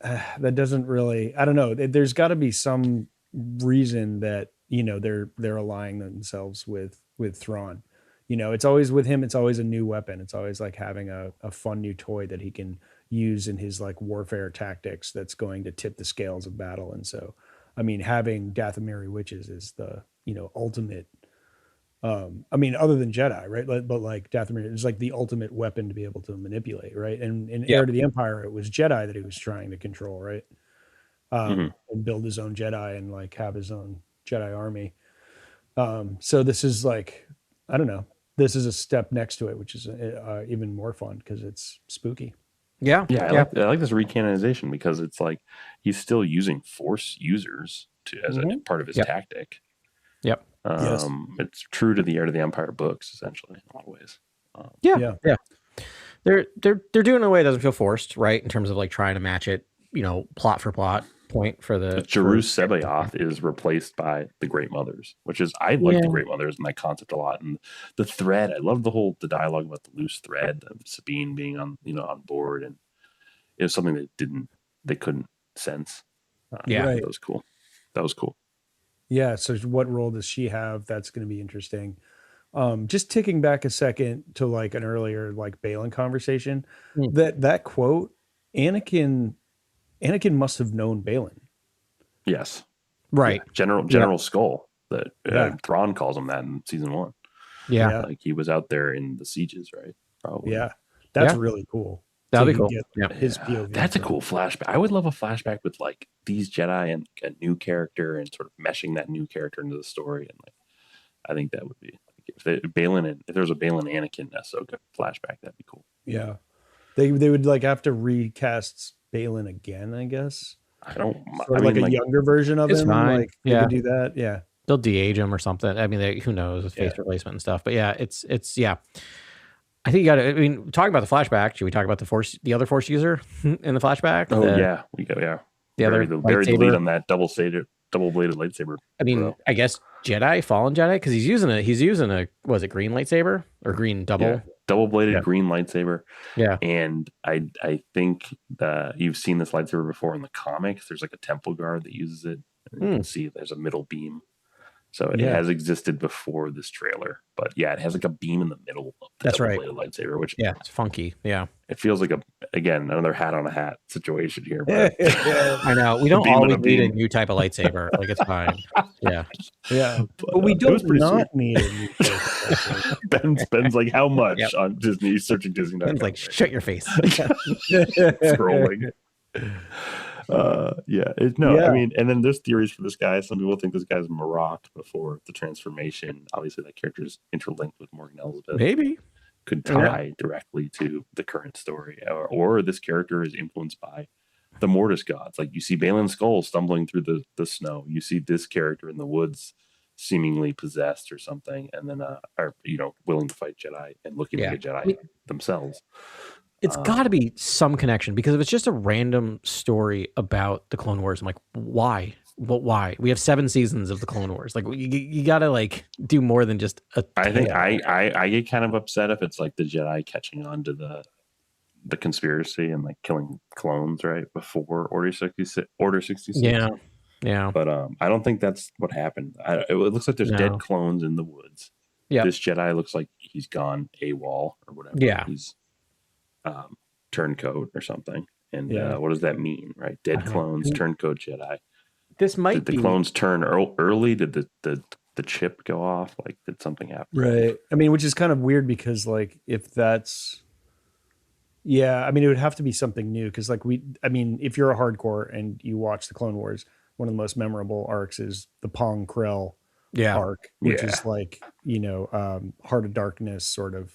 that doesn't really, I don't know. There's got to be some reason that, they're aligning themselves with Thrawn. It's always with him. It's always a new weapon. It's always like having a fun new toy that he can use in his like warfare tactics that's going to tip the scales of battle. And so, I mean, having Dathomiri witches is the, ultimate, other than Jedi, right? But like Dathomiri is like the ultimate weapon to be able to manipulate, right? And in Heir to the Empire, it was Jedi that he was trying to control, right? And build his own Jedi and like have his own Jedi army. So this is like, I don't know. This is a step next to it, which is even more fun because it's spooky. Yeah. I like this recanonization because it's like he's still using Force users as a part of his tactic. Yep. Yes. It's true to the Heir to the Empire books, essentially, in a lot of ways. Yeah. They're doing it in a way that doesn't feel forced, right? In terms of like trying to match it, plot for plot point for the Jerus Sebayoth is replaced by the Great Mothers, which is I like the Great Mothers and that concept a lot. And the thread, I love the dialogue about the loose thread of Sabine being on board, and it was something they couldn't sense. That was cool. Yeah. So what role does she have? That's going to be interesting. Just ticking back a second to like an earlier like Balin conversation, that quote, Anakin must have known Balin. Yes. Right. Yeah. General Skull. That Thrawn calls him that in season 1. Yeah. Like he was out there in the sieges, right? Probably. Yeah. That's really cool. That'd be cool. His POV. That's a cool flashback. I would love a flashback with like these Jedi and a new character and sort of meshing that new character into the story. And like, I think that would be if there was a Balin Anakin Ahsoka flashback, that'd be cool. Yeah. They would like have to recast Balin again, I guess. Like a younger version of him. Fine. Like they could do that. Yeah. They'll de-age him or something. I mean, who knows with face replacement and stuff. But yeah, it's I think you got to. I mean, talking about the flashback, should we talk about the other Force user in the flashback? We go. Yeah, the other buried the lead on that double-bladed lightsaber. I mean, I guess Fallen Jedi, because he's using a was it green lightsaber or green double-bladed green lightsaber. Yeah, and I think that you've seen this lightsaber before in the comics. There's like a temple guard that uses it. And you can see there's a middle beam. So it has existed before this trailer, but it has like a beam in the middle of the double-bladed lightsaber, which it's funky. Yeah, it feels like another hat on a hat situation here. But I know we don't always need a new type of lightsaber. Like it's fine. Yeah, but we don't not need a new type of lightsaber. Ben's like, how much on Disney? He's searching Disney. Ben's like, shut your face. Scrolling. I mean, and then there's theories for this guy. Some people think this guy's Marat before the transformation. Obviously, that character is interlinked with Morgan Elsbeth. Maybe could tie directly to the current story, or this character is influenced by the Mortis gods. Like you see Balin Skull stumbling through the snow. You see this character in the woods, seemingly possessed or something, and then willing to fight Jedi and looking to be a Jedi themselves. It's got to be some connection, because if it's just a random story about the Clone Wars, I'm like, why? Well, why? We have 7 seasons of the Clone Wars. Like you got to like do more than just a. I think I get kind of upset if it's like the Jedi catching on to the conspiracy and like killing clones right before Order 66. Yeah. But I don't think that's what happened. It looks like there's dead clones in the woods. Yeah. This Jedi looks like he's gone AWOL or whatever. Yeah. He's turncoat or something. And what does that mean, right? Dead clones, turncoat Jedi. This might did the clones turn early? Did the chip go off? Like, did something happen? Right. I mean, which is kind of weird because, like, if that's, I mean, it would have to be something new because, like, if you're a hardcore and you watch the Clone Wars, one of the most memorable arcs is the Pong Krell arc, which is like, Heart of Darkness sort of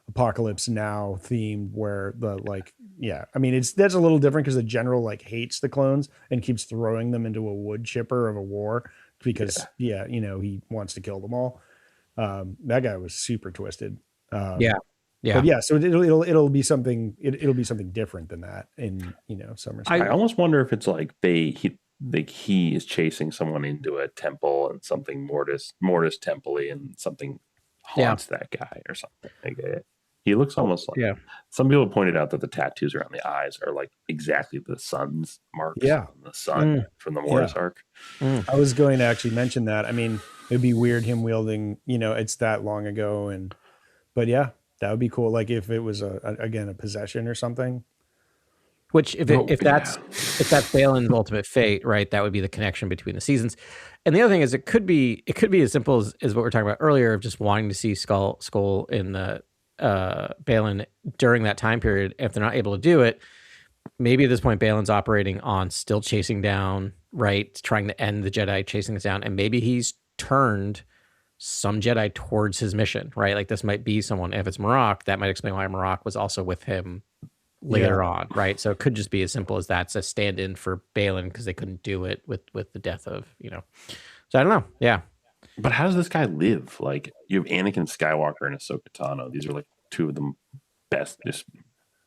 Apocalypse Now themed, where I mean, that's a little different because the general like hates the clones and keeps throwing them into a wood chipper of a war because he wants to kill them all. That guy was super twisted. But so it'll be something. It'll be something different than that in some respects. I almost wonder if it's like he is chasing someone into a temple and something Mortis temple-y and something haunts that guy or something. Like, he looks almost like some people pointed out that the tattoos around the eyes are like exactly the sun's marks on the sun from the Mortis arc. I was going to actually mention that. I mean, it'd be weird him wielding, it's that long ago, but that would be cool. Like if it was a possession or something. Which if that's Balin's ultimate fate, right? That would be the connection between the seasons. And the other thing is, it could be as simple as what we were talking about earlier of just wanting to see Skull in the Balin during that time period. If they're not able to do it, maybe at this point Balin's operating on still chasing down, right? Trying to end the Jedi chasing us down, and maybe he's turned some Jedi towards his mission, right? Like this might be someone. If it's Marok, that might explain why Marok was also with him later on, right? So it could just be as simple as that's a stand-in for Balin because they couldn't do it with the death of, So I don't know. Yeah. But how does this guy live? Like you have Anakin Skywalker and Ahsoka Tano. These are like two of the best,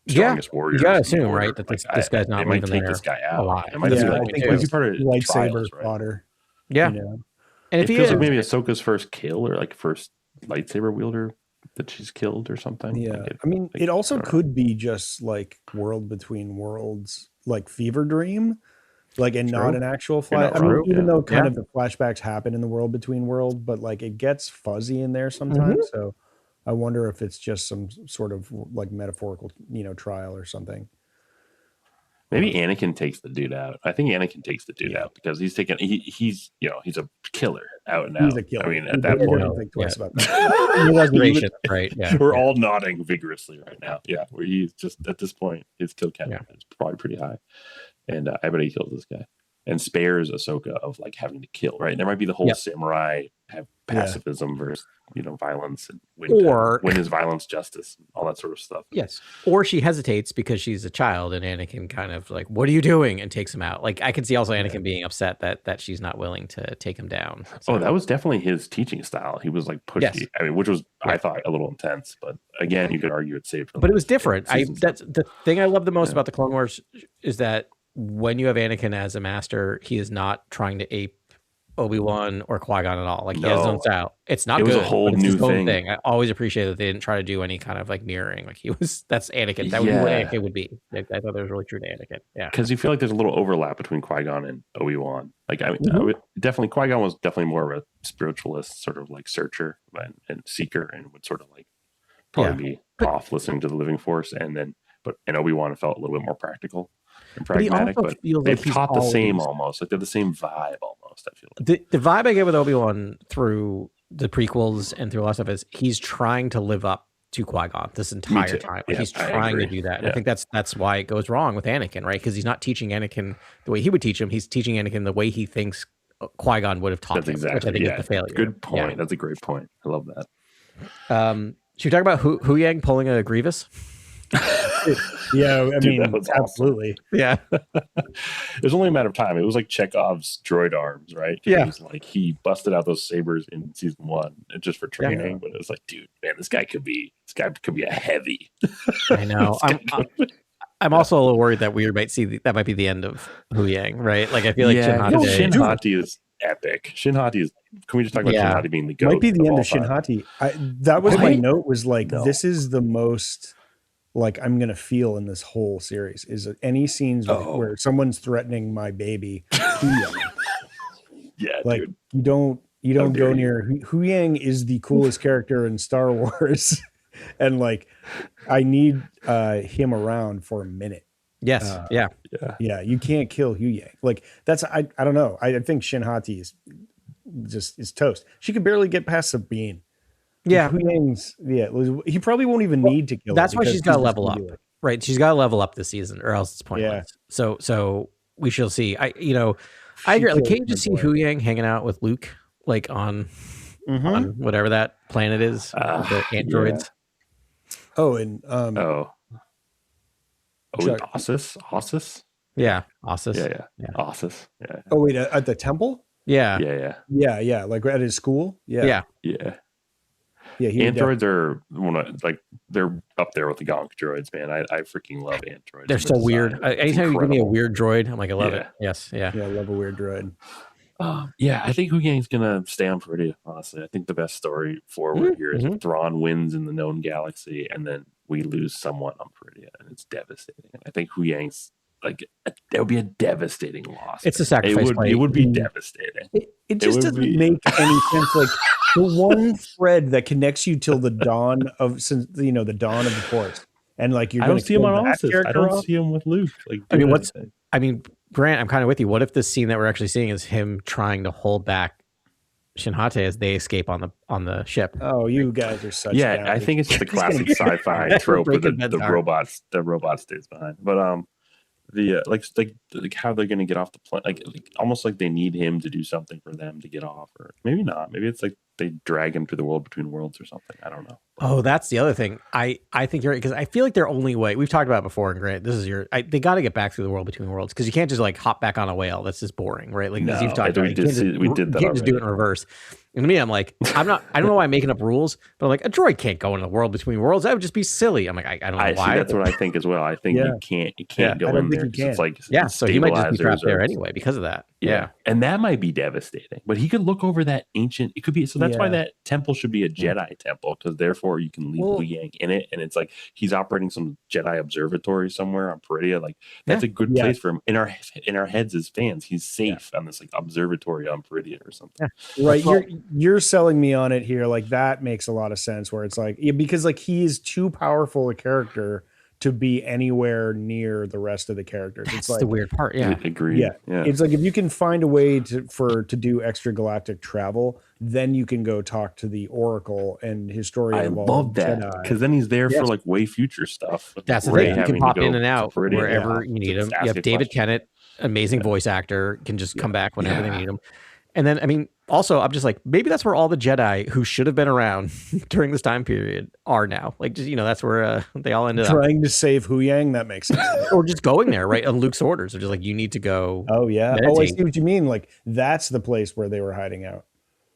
strongest warriors. You gotta assume, right, that this guy's not might take this guy out. It might be part of lightsaber right? fodder. Yeah. And it feels like maybe Ahsoka's first kill or like first lightsaber wielder that she's killed or something. Yeah. It also could be just like world between worlds, like fever dream, and not an actual flash. Even though kind of the flashbacks happen in the world between world, but like it gets fuzzy in there sometimes. So I wonder if it's just some sort of like metaphorical, trial or something. Maybe Anakin takes the dude out. I think Anakin takes the dude out because he's he's a killer out and out. He's a killer. At that point, don't think twice about that. Right? Yeah, we're all nodding vigorously right now. Yeah, where he's just at this point, his kill count is probably pretty high, and I bet he kills this guy and spares Ahsoka of like having to kill. Right, there might be the whole samurai have pacifism versus violence and when is violence justice, all that sort of stuff. Yes, or she hesitates because she's a child, and Anakin kind of like, "What are you doing?" and takes him out. Like I can see also Anakin being upset that she's not willing to take him down. So. Oh, that was definitely his teaching style. He was like pushy. Yes. Which was I thought a little intense, but again, you could argue it's safe. But it was different. That's the thing I love the most about the Clone Wars is that when you have Anakin as a master, he is not trying to ape Obi-Wan or Qui-Gon at all. Like he has his own style. It's not good. It was a whole new thing. I always appreciate that they didn't try to do any kind of like mirroring. Like that's Anakin. That would be what Anakin would be. Like, I thought that was really true to Anakin. Yeah. Because you feel like there's a little overlap between Qui-Gon and Obi-Wan. Like I would definitely Qui-Gon was definitely more of a spiritualist, sort of like searcher and seeker, and would sort of like probably be off listening to the living force, and Obi-Wan felt a little bit more practical and pragmatic, but they've taught the same almost. Like they're the same vibe almost, I feel like. The vibe I get with Obi-Wan through the prequels and through a lot of stuff is he's trying to live up to Qui-Gon this entire time. Like he's trying to do that. And I think that's why it goes wrong with Anakin, right? Because he's not teaching Anakin the way he would teach him. He's teaching Anakin the way he thinks Qui-Gon would have taught him. Exactly. Which I think is the failure. Good point. Yeah. That's a great point. I love that. Should we talk about Hu Yang pulling a Grievous? Yeah, absolutely. Yeah. It was only a matter of time. It was like Chekhov's droid arms, right? Yeah. It was like he busted out those sabers in season 1 just for training, but it was like, dude, man, this guy could be a heavy. I know. I'm also a little worried that we might see that might be the end of Hu Yang, right? Like I feel like Shin Hati is epic. Shin Hati is. Can we just talk about Shin Hati being the GOAT? Might be the end of Shin Hati. That was my note. Was like this is the most. Like I'm gonna feel in this whole series is any scenes where someone's threatening my baby. Yeah, like dude. you don't go near Hu Yang is the coolest character in Star Wars, and like I need him around for a minute. Yes, yeah. You can't kill Hu Yang. Like that's I don't know. I think Shin Hati is toast. She could barely get past Sabine. Yeah, Hu Yang's, he probably won't even need to kill. That's why she's got to level up, right? She's got to level up this season, or else it's pointless. Yeah. So we shall see. I agree. Like, can't you just see Hu Yang hanging out with Luke, like on whatever that planet is, the androids? Yeah. Oh, and Ossus. Yeah, Ossus. Yeah. Ossus. Yeah. Oh wait, at the temple? Yeah. Like at his school. Yeah. Androids are they're up there with the Gonk droids, man. I freaking love androids. They're so weird. Anytime you give me a weird droid, I'm like, I love it. Yes, yeah. I love a weird droid. I think Hu Yang's gonna stay on Peridea. Honestly, I think the best story forward here is Thrawn wins in the known galaxy, and then we lose someone on Peridea, and it's devastating. And I think Hu Yang's that would be a devastating loss. It's a sacrifice. It would be devastating. It just doesn't make any sense. Like the one thread that connects you till the dawn of the dawn of the Force, and like you're. I don't see him on Ossus. I don't see him with Luke. Like, Grant, I'm kind of with you. What if the scene that we're actually seeing is him trying to hold back Shin Hati as they escape on the ship? Oh, you guys are such. I think it's just the classic sci-fi trope where the robot stays behind. But like how they're going to get off the plane, like almost like they need him to do something for them to get off, or maybe not. Maybe it's like they drag him to the world between worlds or something. I don't know. Oh, that's the other thing. I think you're right, because I feel like their only way, we've talked about it before, and Grant, this is they got to get back through the world between worlds, because you can't just like hop back on a whale. That's just boring, right? Like, as you've talked about, we did that. You can't just do it in reverse. And to me, I'm like, I don't know why I'm making up rules, but I'm like, a droid can't go in the world between worlds. That would just be silly. I'm like, I don't know why. See, that's what I think as well. I think you can't go in there. It's like so he might just be trapped there anyway because of that. Yeah. And that might be devastating. But he could look over that ancient. It could be. So that's why that temple should be a Jedi temple, because therefore you can leave Hu Yang in it, and it's like he's operating some Jedi observatory somewhere on Peridea. Like that's a good place for him. In our heads as fans, he's safe on this like observatory on Peridea or something. Yeah. Right. You're selling me on it here. Like that makes a lot of sense. Where it's like because like he is too powerful a character to be anywhere near the rest of the characters. That's like the weird part. Yeah, agreed. Yeah, it's like if you can find a way to do extra galactic travel, then you can go talk to the Oracle and historian. I love that, because then he's there for like way future stuff. That's the thing. You can pop in and out wherever you need him. You have David Tennant, amazing voice actor, can just come back whenever they need him. And then, I mean, also, I'm just like, maybe that's where all the Jedi who should have been around during this time period are now. Like, just, that's where they all ended up. Trying to save Hu Yang, that makes sense. Or just going there, right? On Luke's orders. Or just like, you need to go. Oh, yeah. meditate. Oh, I see what you mean. Like, that's the place where they were hiding out.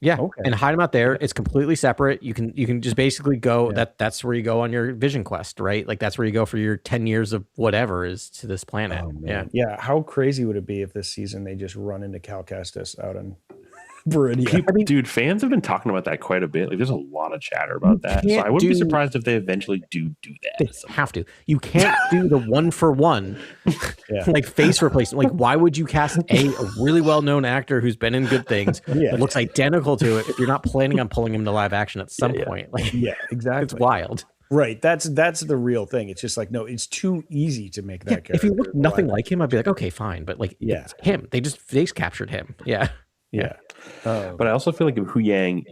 Yeah. Okay. And hide them out there. It's completely separate. You can just basically go, that's where you go on your vision quest, right? Like, that's where you go for your 10 years of whatever is to this planet. Oh, yeah. How crazy would it be if this season they just run into Cal Kestis out in Peridea? Dude, fans have been talking about that quite a bit. Like, there's a lot of chatter about that. So I wouldn't be surprised if they eventually do that. They have to. You can't do the 1-for-1 like face replacement. Like, why would you cast a really well-known actor who's been in good things that looks identical to it if you're not planning on pulling him to live action at some point? Like, exactly. It's wild. Right. That's the real thing. It's just like, no, it's too easy to make that character. If you look nothing like him, I'd be like, okay, fine. But like, it's him. They just face captured him. Yeah. But I also feel like if Hu Yang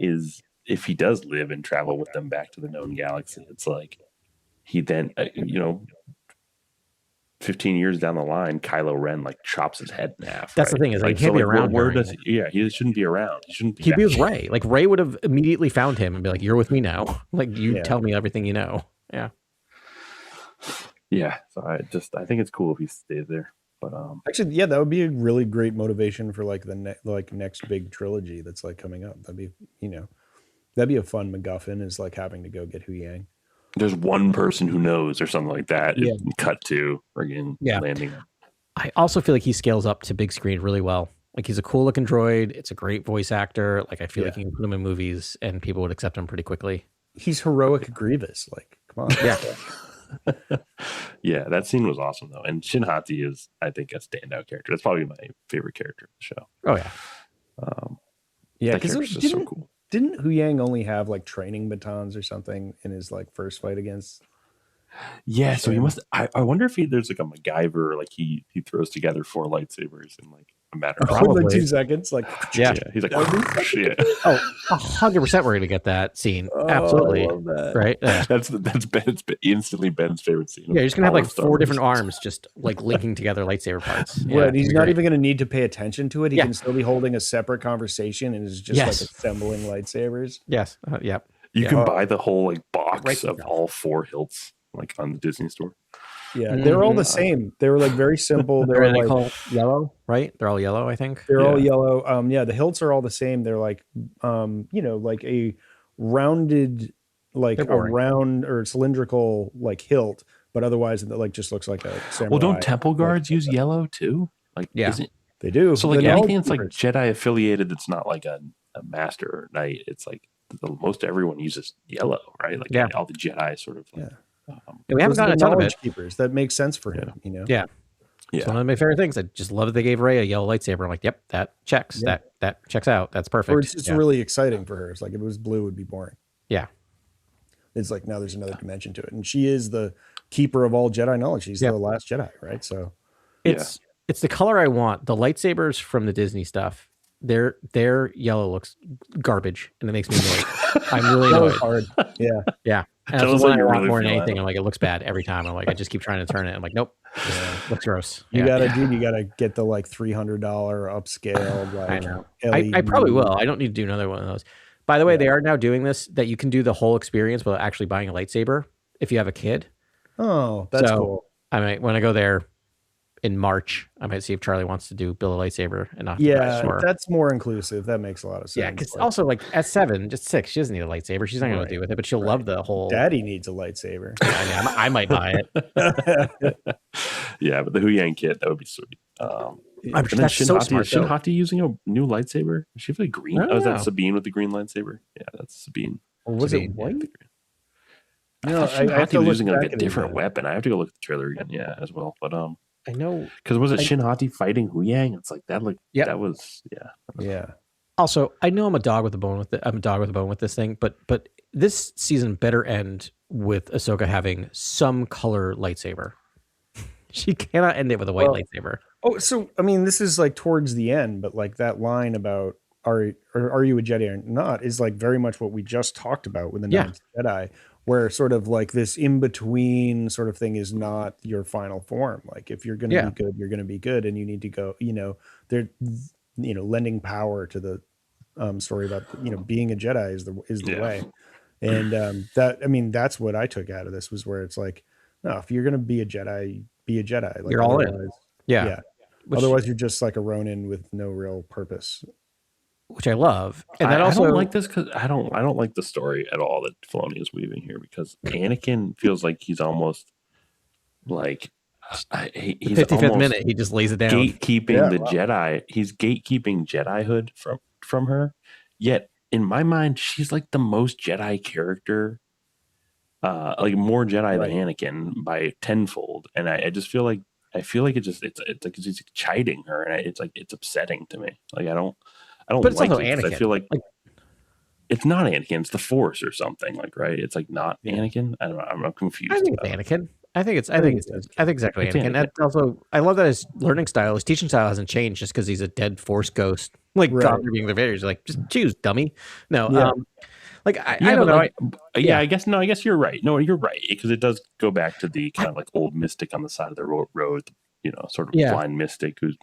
if he does live and travel with them back to the known galaxy, it's like he then 15 years down the line, Kylo Ren like chops his head in half. That's the thing, is like, he can't be around. He shouldn't be around. He shouldn't be. He'd be with Rey. Like, Rey would have immediately found him and be like, "You're with me now. Like, you tell me everything you know." Yeah. Yeah. So I think it's cool if he stays there. But actually, that would be a really great motivation for like the next big trilogy that's like coming up. That'd be a fun MacGuffin, is like having to go get Hu Yang. There's one person who knows or something like that. Cut to friggin' landing. I also feel like he scales up to big screen really well. Like, he's a cool looking droid. It's a great voice actor. Like, I feel like you can put him in movies and people would accept him pretty quickly. He's heroic Grievous. Like, come on. Yeah. Yeah, that scene was awesome though, and Shin Hati is, I think, a standout character. That's probably my favorite character of the show. Oh yeah, because it's just so cool. Didn't Hu Yang only have like training batons or something in his like first fight against? Yeah, so he must. I wonder if there's like a MacGyver, like he throws together 4 lightsabers in like a matter of like 2 seconds. Like he's like, shit. Oh, 100% we're gonna get that scene. Absolutely, I love that. Right? Yeah. That's instantly Ben's favorite scene. Yeah, you're just gonna have like 4 different arms just like linking together lightsaber parts. Right, he's not even gonna need to pay attention to it. He can still be holding a separate conversation and is just like assembling lightsabers. Yes. You can buy the whole like box of all 4 hilts. Like on the Disney store. Yeah, they're all the same. They were like very simple. They're like called yellow, right? They're all yellow, I think. They're all yellow. The hilts are all the same. They're like like a rounded, like a round or cylindrical like hilt, but otherwise it like just looks like a samurai. Well, don't temple guards use yellow too? Like, they do. So like anything that's like Jedi affiliated that's not like a master or knight, it's like most everyone uses yellow, right? Like all the Jedi sort of like, we haven't gotten a ton of it. Keepers. That makes sense for him, Yeah. It's one of my favorite things. I just love that they gave Rey a yellow lightsaber. I'm like, yep, that checks. That checks out. That's perfect. Or it's just really exciting for her. It's like if it was blue, it would be boring. Yeah. It's like now there's another dimension to it. And she is the keeper of all Jedi knowledge. She's the last Jedi, right? So it's the color I want. The lightsabers from the Disney stuff, their yellow looks garbage, and it makes me annoyed. I'm really annoyed. Hard. Yeah. And that's the one I want more than anything. I'm like, it looks bad every time. I'm like, I just keep trying to turn it. I'm like, nope, looks gross. You gotta get the like $300 upscale. Like, I know. I probably will. I don't need to do another one of those. By the way, they are now doing this that you can do the whole experience without actually buying a lightsaber if you have a kid. Oh, that's cool. I mean, when I go there in March, I might see if Charlie wants to build a lightsaber and not. That's more inclusive. That makes a lot of sense. Yeah, because also like at 7, just 6, she doesn't need a lightsaber. She's not going to do with it, but she'll love the whole. Daddy needs a lightsaber. I might buy it. Yeah, but the Huyang kit, that would be sweet. That's so smart. Is Shin Hati using a new lightsaber? Is she like green? Oh, is that Sabine with the green lightsaber? Yeah, that's Sabine. Or was it white? No, Shin Hati was using like a different weapon. I have to go look at the trailer again. Yeah, as well. But I know because was it Shin Hati fighting Huyang? It's like that. That was yeah. Also, I know I'm a dog with a bone with it. I'm a dog with a bone with this thing, but this season better end with Ahsoka having some color lightsaber. She cannot end it with a white lightsaber. Oh, so I mean, this is like towards the end, but like that line about are you a Jedi or not is like very much what we just talked about with the Ninth Jedi, where sort of like this in between sort of thing is not your final form. Like if you're going to be good, you're going to be good, and you need to go. They're lending power to the story about being a Jedi is the way, and that's what I took out of this was where it's like, no, if you're going to be a Jedi, be a Jedi. Like you're all in. Yeah. Otherwise, you're just like a Ronin with no real purpose. Which I love, and I don't like this because I don't like the story at all that Filoni is weaving here because Anakin feels like he's almost like he's 55th minute he just lays it down, gatekeeping the Jedi. He's gatekeeping Jedihood from her. Yet in my mind, she's like the most Jedi character, like more Jedi than Anakin by tenfold, and I just feel like it's like he's chiding her, and it's upsetting to me. Like I don't but it's like also it. Anakin. I feel like it's not Anakin. It's the Force or something. Like right. It's like not Anakin. I don't know. I'm confused. I think it's Anakin. I think exactly Anakin. And also, I love that his learning style, his teaching style hasn't changed just because he's a dead Force ghost. Like God being the Vader. He's like, just choose, dummy. No. Yeah. I don't know. I guess you're right. No, you're right because it does go back to the kind of like old mystic on the side of the road. Sort of blind mystic who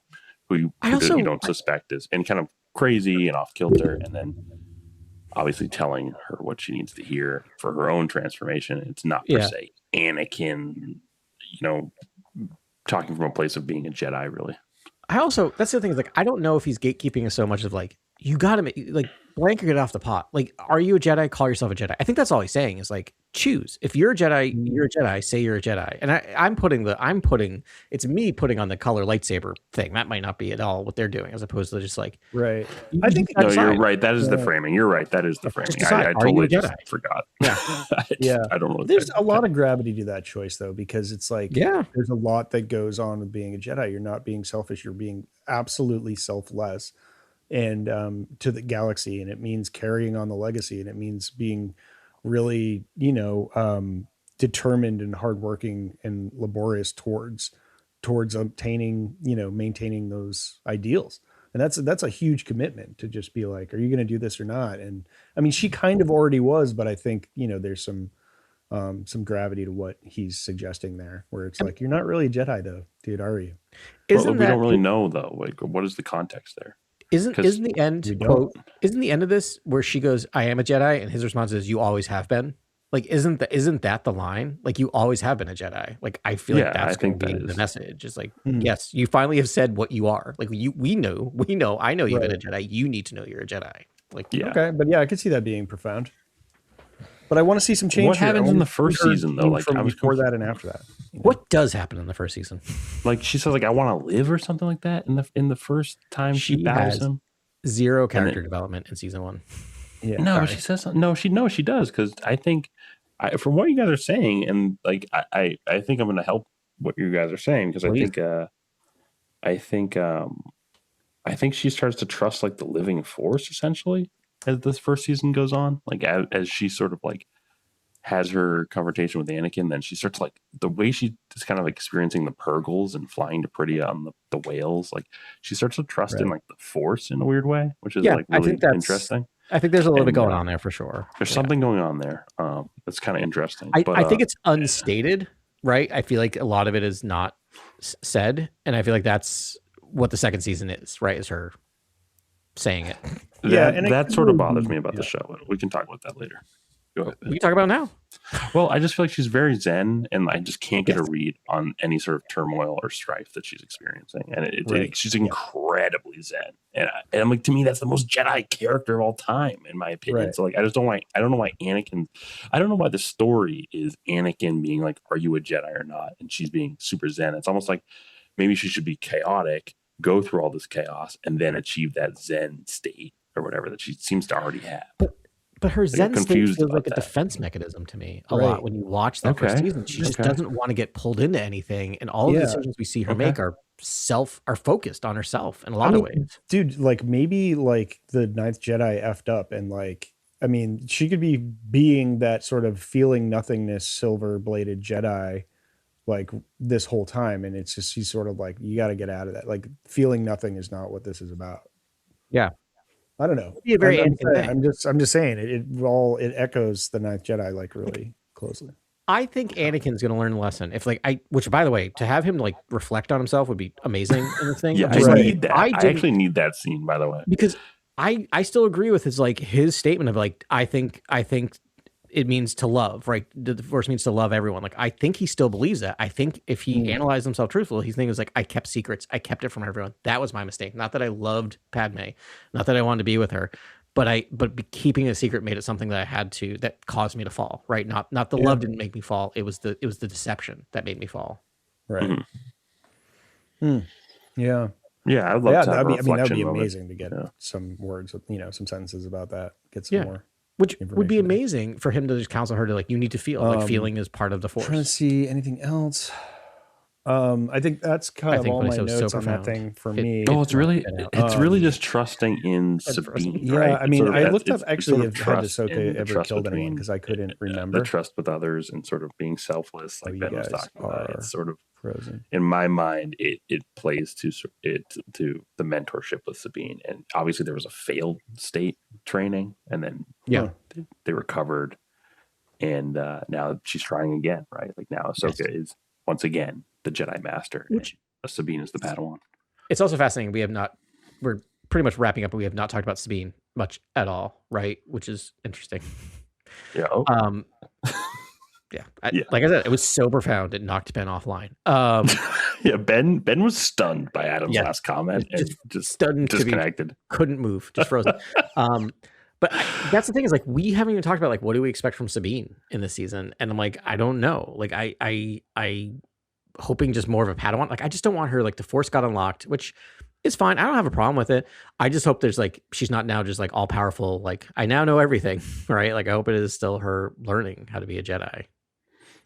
you don't suspect is and kind of crazy and off kilter, and then obviously telling her what she needs to hear for her own transformation. It's not per se Anakin, talking from a place of being a Jedi. Really, that's the other thing is like I don't know if he's gatekeeping us so much of like you got to like blank or get off the pot. Like, are you a Jedi? Call yourself a Jedi. I think that's all he's saying is like choose. If you're a Jedi, you're a Jedi. Say you're a Jedi. And it's me putting on the color lightsaber thing. That might not be at all what they're doing, as opposed to just like right. I think you're right. That is the framing. You're right. That is the framing. I totally just forgot. Yeah, I don't know. There's a lot of gravity to that choice though, because it's like there's a lot that goes on with being a Jedi. You're not being selfish. You're being absolutely selfless. And to the galaxy, and it means carrying on the legacy, and it means being really, determined and hardworking and laborious towards obtaining, maintaining those ideals. And that's a huge commitment to just be like, are you going to do this or not? And I mean, she kind of already was, but I think there's some gravity to what he's suggesting there, where it's like you're not really a Jedi though, dude, are you? We don't really know though. Like, what is the context there? Isn't the end quote? Isn't the end of this where she goes, "I am a Jedi," and his response is, "You always have been." Like, isn't that the line? Like, you always have been a Jedi. Like, I feel like that's going to be the message. It's like, yes, you finally have said what you are. Like, we know. I know you've been a Jedi. You need to know you're a Jedi. Like, okay, but I could see that being profound. But I want to see some change. What happens in the first season though? Like from before that and after that. What does happen in the first season? Like she says, like I want to live or something like that in the first time she battles him. Zero character development in season 1. Yeah. No, she says she does because I think from what you guys are saying, and like I think I'm going to help what you guys are saying because I think she starts to trust like the living force essentially as this first season goes on. Like as she sort of like has her confrontation with Anakin, then she starts like the way she is kind of experiencing the Purgles and flying to Prydia on the whales. Like she starts to trust in like the Force in a weird way, which is like really interesting. I think there's a little bit going on there for sure. There's something going on there. That's kind of interesting. I think it's unstated, right? I feel like a lot of it is not said, and I feel like that's what the second season is, right? Is her saying it. that sort of bothers me about the show. We can talk about that later. Go ahead. We can talk about it now. Well, I just feel like she's very zen, and I just can't get a read on any sort of turmoil or strife that she's experiencing. And she's incredibly zen, and I'm like, to me, that's the most Jedi character of all time, in my opinion. So like, I don't know why Anakin. I don't know why the story is Anakin being like, "Are you a Jedi or not?" and she's being super zen. It's almost like maybe she should be chaotic, go through all this chaos, and then achieve that zen state or whatever that she seems to already have. But her zen state feels like a defense mechanism to me a lot when you watch that first season. She just doesn't want to get pulled into anything, and all of the decisions we see her make are focused on herself in a lot of ways. Dude, like maybe like the Ninth Jedi effed up, and like, I mean, she could be being that sort of feeling nothingness, silver-bladed Jedi like this whole time, and it's just she's sort of like, you got to get out of that. Like, feeling nothing is not what this is about. Yeah. I don't know. I'm just saying it echoes the Ninth Jedi like really closely. I think Anakin's going to learn a lesson. Which by the way, to have him like reflect on himself would be amazing in this thing. Yeah, I need that. I actually need that scene, by the way, because I still agree with his statement of like, I think it means to love, right? The Force means to love everyone. Like, I think he still believes that. I think if he analyzed himself truthfully, his thing was like, I kept secrets. I kept it from everyone. That was my mistake. Not that I loved Padme, not that I wanted to be with her, but keeping a secret made it something that caused me to fall, right? Not the love didn't make me fall. It was the deception that made me fall. Right. Mm-hmm. Yeah. Yeah. I'd love to have that'd be amazing to get some words, some sentences about that. Get some more. Which would be amazing for him to just counsel her to like, you need to feel like feeling is part of the Force. Trying to see anything else. I think that's kind of all my notes on that thing for me. Oh, it's really just trusting in Sabine. Yeah, right? I mean, I looked up actually if had Ahsoka ever killed anyone because I couldn't remember. The trust with others and sort of being selfless, like Ben was talking about. It's sort of frozen. In my mind, it plays to the mentorship with Sabine, and obviously there was a failed state training, and then they recovered, and now she's trying again, right? Like now Ahsoka is once again the Jedi Master, which Sabine is the Padawan. It's also fascinating. We're pretty much wrapping up, but we have not talked about Sabine much at all, right? Which is interesting. Yeah. Like I said, it was so profound it knocked Ben offline. Ben was stunned by Adam's last comment and just stunned, disconnected, couldn't move, just frozen. But that's the thing is like, we haven't even talked about like, what do we expect from Sabine in this season? And I'm like, I don't know. Like I hoping just more of a Padawan. Like, I just don't want her, like the Force got unlocked, which is fine. I don't have a problem with it. I just hope there's like, she's not now just like all powerful. Like I now know everything, right? Like I hope it is still her learning how to be a Jedi.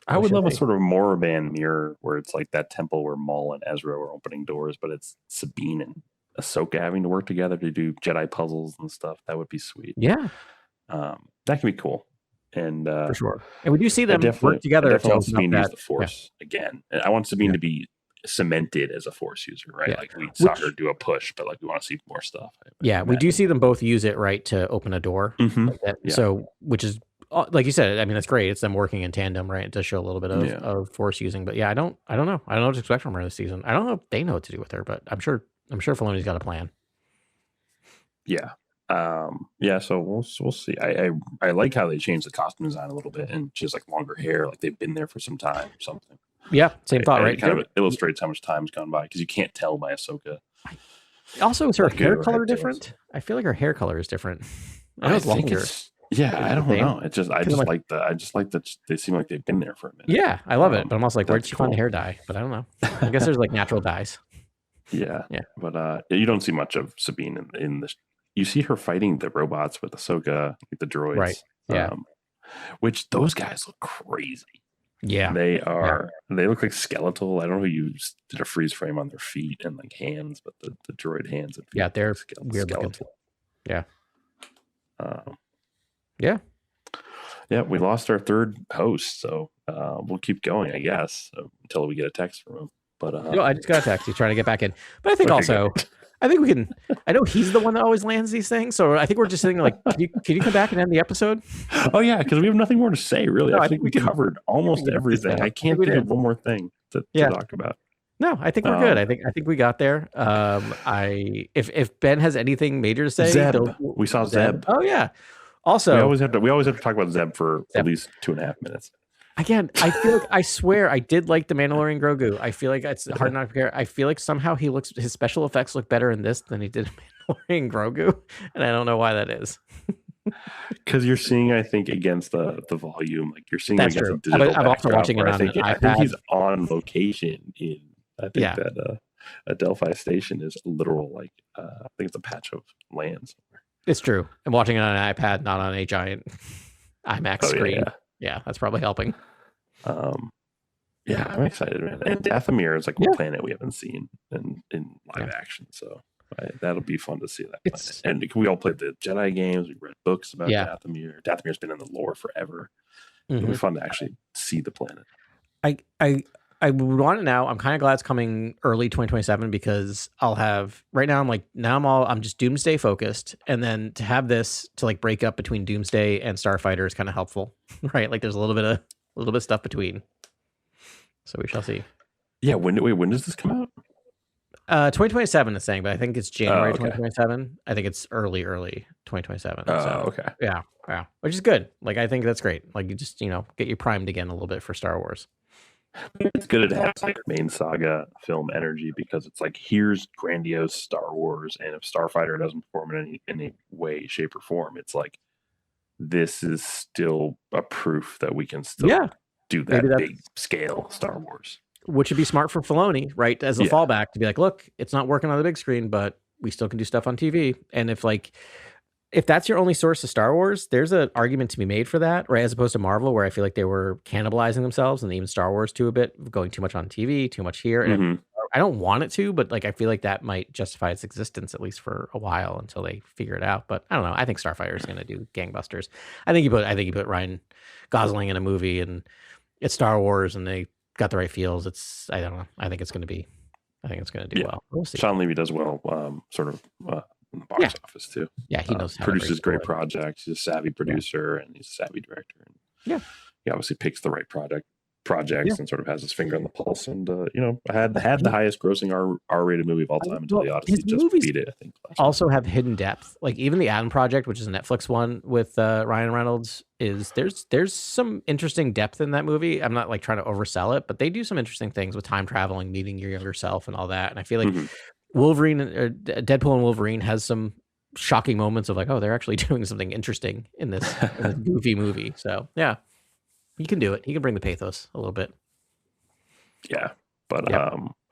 I would love a sort of Moraban mirror where it's like that temple where Maul and Ezra were opening doors, but it's Sabine and Ahsoka having to work together to do Jedi puzzles and stuff. That would be sweet. Yeah. That could be cool. And for sure. And we do see them work together. I definitely want Sabine to use the Force again. And I want Sabine to be cemented as a Force user, right? Like we saw her do a push, but like we want to see more stuff. We do see them both use it, right, to open a door. Like that. So, which is like you said, I mean, that's great. It's them working in tandem, right? It does show a little bit of Force using, but I don't know. I don't know what to expect from her this season. I don't know if they know what to do with her, but I'm sure Filoni's got a plan. Yeah. So we'll see. I like how they changed the costume design a little bit, and she has like longer hair, like they've been there for some time or something. Yeah, same thought, right? It kind of illustrates how much time's gone by because you can't tell by Ahsoka. Also, is her hair color different? I feel like her hair color is different. I know it's longer. I don't know. It's just I just like that they seem like they've been there for a minute. Yeah, I love it. But I'm also like, where'd she find the hair dye? But I don't know. I guess there's like natural dyes. Yeah. But you don't see much of Sabine in this. You see her fighting the robots with Ahsoka, the droids. Right. Yeah. Which those guys look crazy. Yeah. They are. They look like skeletal. I don't know who used did a freeze frame on their feet and like hands, but the droid hands and feet. Yeah, they're weird skeletal. Yeah. Yeah, we lost our third host, so we'll keep going, I guess, until we get a text from him. But no, I just got a text. He's trying to get back in. But I think I think we can. I know he's the one that always lands these things, so I think we're just sitting like, can you come back and end the episode? Oh yeah, because we have nothing more to say, really. No, I think we covered almost everything. I can't think of one more thing to talk about. No, I think we're good. I think we got there. If Ben has anything major to say, Zeb. We saw Zeb. Oh yeah. Also, we always have to talk about Zeb for at least 2.5 minutes. Again, I feel like I swear I did like the Mandalorian Grogu. I feel like it's hard not to compare. I feel like somehow his special effects look better in this than he did in Mandalorian Grogu, and I don't know why that is. Because you're seeing, I think, against the volume, like you're seeing That's against true. a digital I'm also watching it on an iPad. I think he's on location in. I think that a Delphi station is a literal I think it's a patch of land somewhere. It's true. I'm watching it on an iPad, not on a giant IMAX screen. Yeah, that's probably helping. Yeah, I'm excited, man. And Dathomir is like a planet we haven't seen in live action, so that'll be fun to see that. And we all played the Jedi games. We read books about Dathomir. Dathomir's been in the lore forever. It'll be fun to actually see the planet. I want it now. I'm kind of glad it's coming early 2027 because I'll have right now. I'm just Doomsday focused, and then to have this to like break up between Doomsday and Starfighter is kind of helpful, right? Like there's a little bit of stuff between. So we shall see. Yeah. When does this come out? 2027 is saying, but I think it's January 2027. I think it's early 2027. Okay. Yeah, which is good. Like I think that's great. Like you just get you primed again a little bit for Star Wars. It's good to have like main saga film energy because it's like here's grandiose Star Wars, and if Starfighter doesn't perform in any way, shape, or form, it's like this is still a proof that we can still do that big scale Star Wars. Which would be smart for Filoni, right? As a fallback to be like, look, it's not working on the big screen, but we still can do stuff on TV. And if that's your only source of Star Wars, there's an argument to be made for that, right? As opposed to Marvel, where I feel like they were cannibalizing themselves, and even Star Wars too a bit, going too much on TV, too much here. And I don't want it to, but like I feel like that might justify its existence at least for a while until they figure it out. But I don't know. I think Starfighter is going to do gangbusters. I think you put Ryan Gosling in a movie, and it's Star Wars, and they got the right feels. I don't know. I think it's going to do well. We'll see. Sean Levy does well, in the box office too. Yeah, he knows how produces great projects. He's a savvy producer and he's a savvy director. And he obviously picks the right projects and sort of has his finger on the pulse. And had the highest grossing R-rated movie of all time until the Odyssey just beat it. I think. Also have hidden depth. Like even the Adam Project, which is a Netflix one with Ryan Reynolds, there's some interesting depth in that movie. I'm not like trying to oversell it, but they do some interesting things with time traveling, meeting your younger self, and all that. And I feel like Deadpool and Wolverine has some shocking moments of like, oh, they're actually doing something interesting in this goofy movie. So yeah, he can do it. He can bring the pathos a little bit. Yeah, but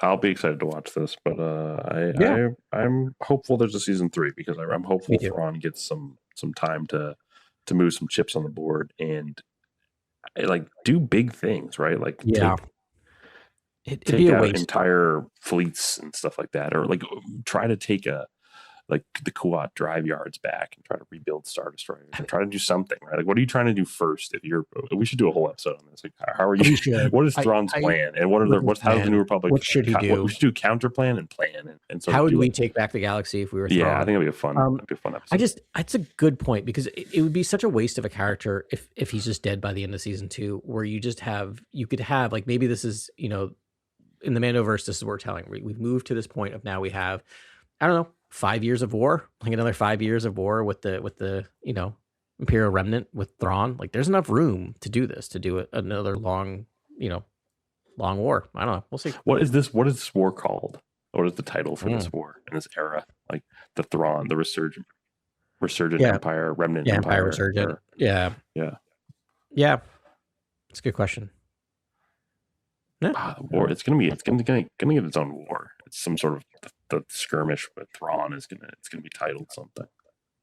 I'll be excited to watch this. But I'm hopeful there's a season 3 because I'm hopeful Thrawn gets some time to move some chips on the board and like do big things, right? Like take out entire fleets and stuff like that, or like try to take the Kuat drive yards back and try to rebuild Star Destroyers and try to do something, right? Like, what are you trying to do first? We should do a whole episode on this. Like, how are you? What is Thrawn's plan? And how's the New Republic? What should he do? We should do counter plan and plan. And how would we take back the galaxy if we were Thrawn? Yeah, I think it'd be a fun episode. It's a good point because it would be such a waste of a character if he's just dead by the end of season 2, where you could have like, maybe this is, in the Mandoverse, this is what we're telling. We've moved to this point of now we have, I don't know, 5 years of war, like another 5 years of war with the Imperial Remnant with Thrawn. Like there's enough room to do this, to do another long war. I don't know. We'll see. What is this war called? What is the title for this war in this era? Like the Thrawn, the resurgent Empire, Remnant Empire. Resurgent. Yeah. It's a good question. War. It's gonna get its own war. It's some sort of the skirmish with Thrawn it's gonna be titled something.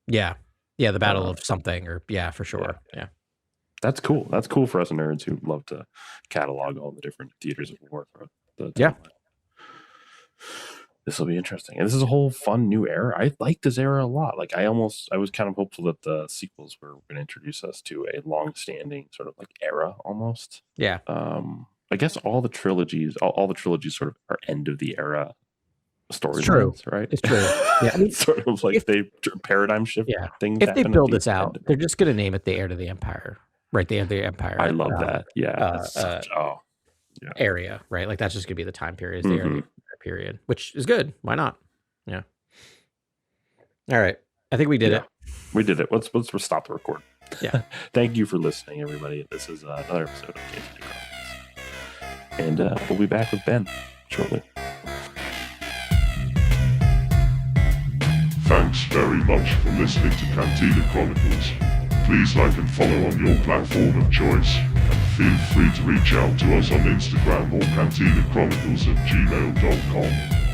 Yeah, the battle of something, or for sure. Yeah. That's cool. That's cool for us nerds who love to catalog all the different theaters of war. This will be interesting, and this is a whole fun new era. I like this era a lot. Like I was kind of hopeful that the sequels were going to introduce us to a long-standing sort of like era almost. Yeah. I guess all the trilogies sort of are end of the era stories, right? It's true. Yeah, I mean, sort of like they paradigm shift things. If they build this out, they're just going to name it the Heir to the Empire, right? The Heir to the Empire. I love that. Yeah. area, right? Like that's just gonna be the time period, is the area period, which is good. Why not? Yeah. All right. I think we did it. We did it. Let's stop the record. Yeah. Thank you for listening, everybody. This is another episode of Cantina Chronicles. And we'll be back with Ben shortly. Thanks very much for listening to Cantina Chronicles. Please like and follow on your platform of choice. And feel free to reach out to us on Instagram or cantinachronicles@gmail.com.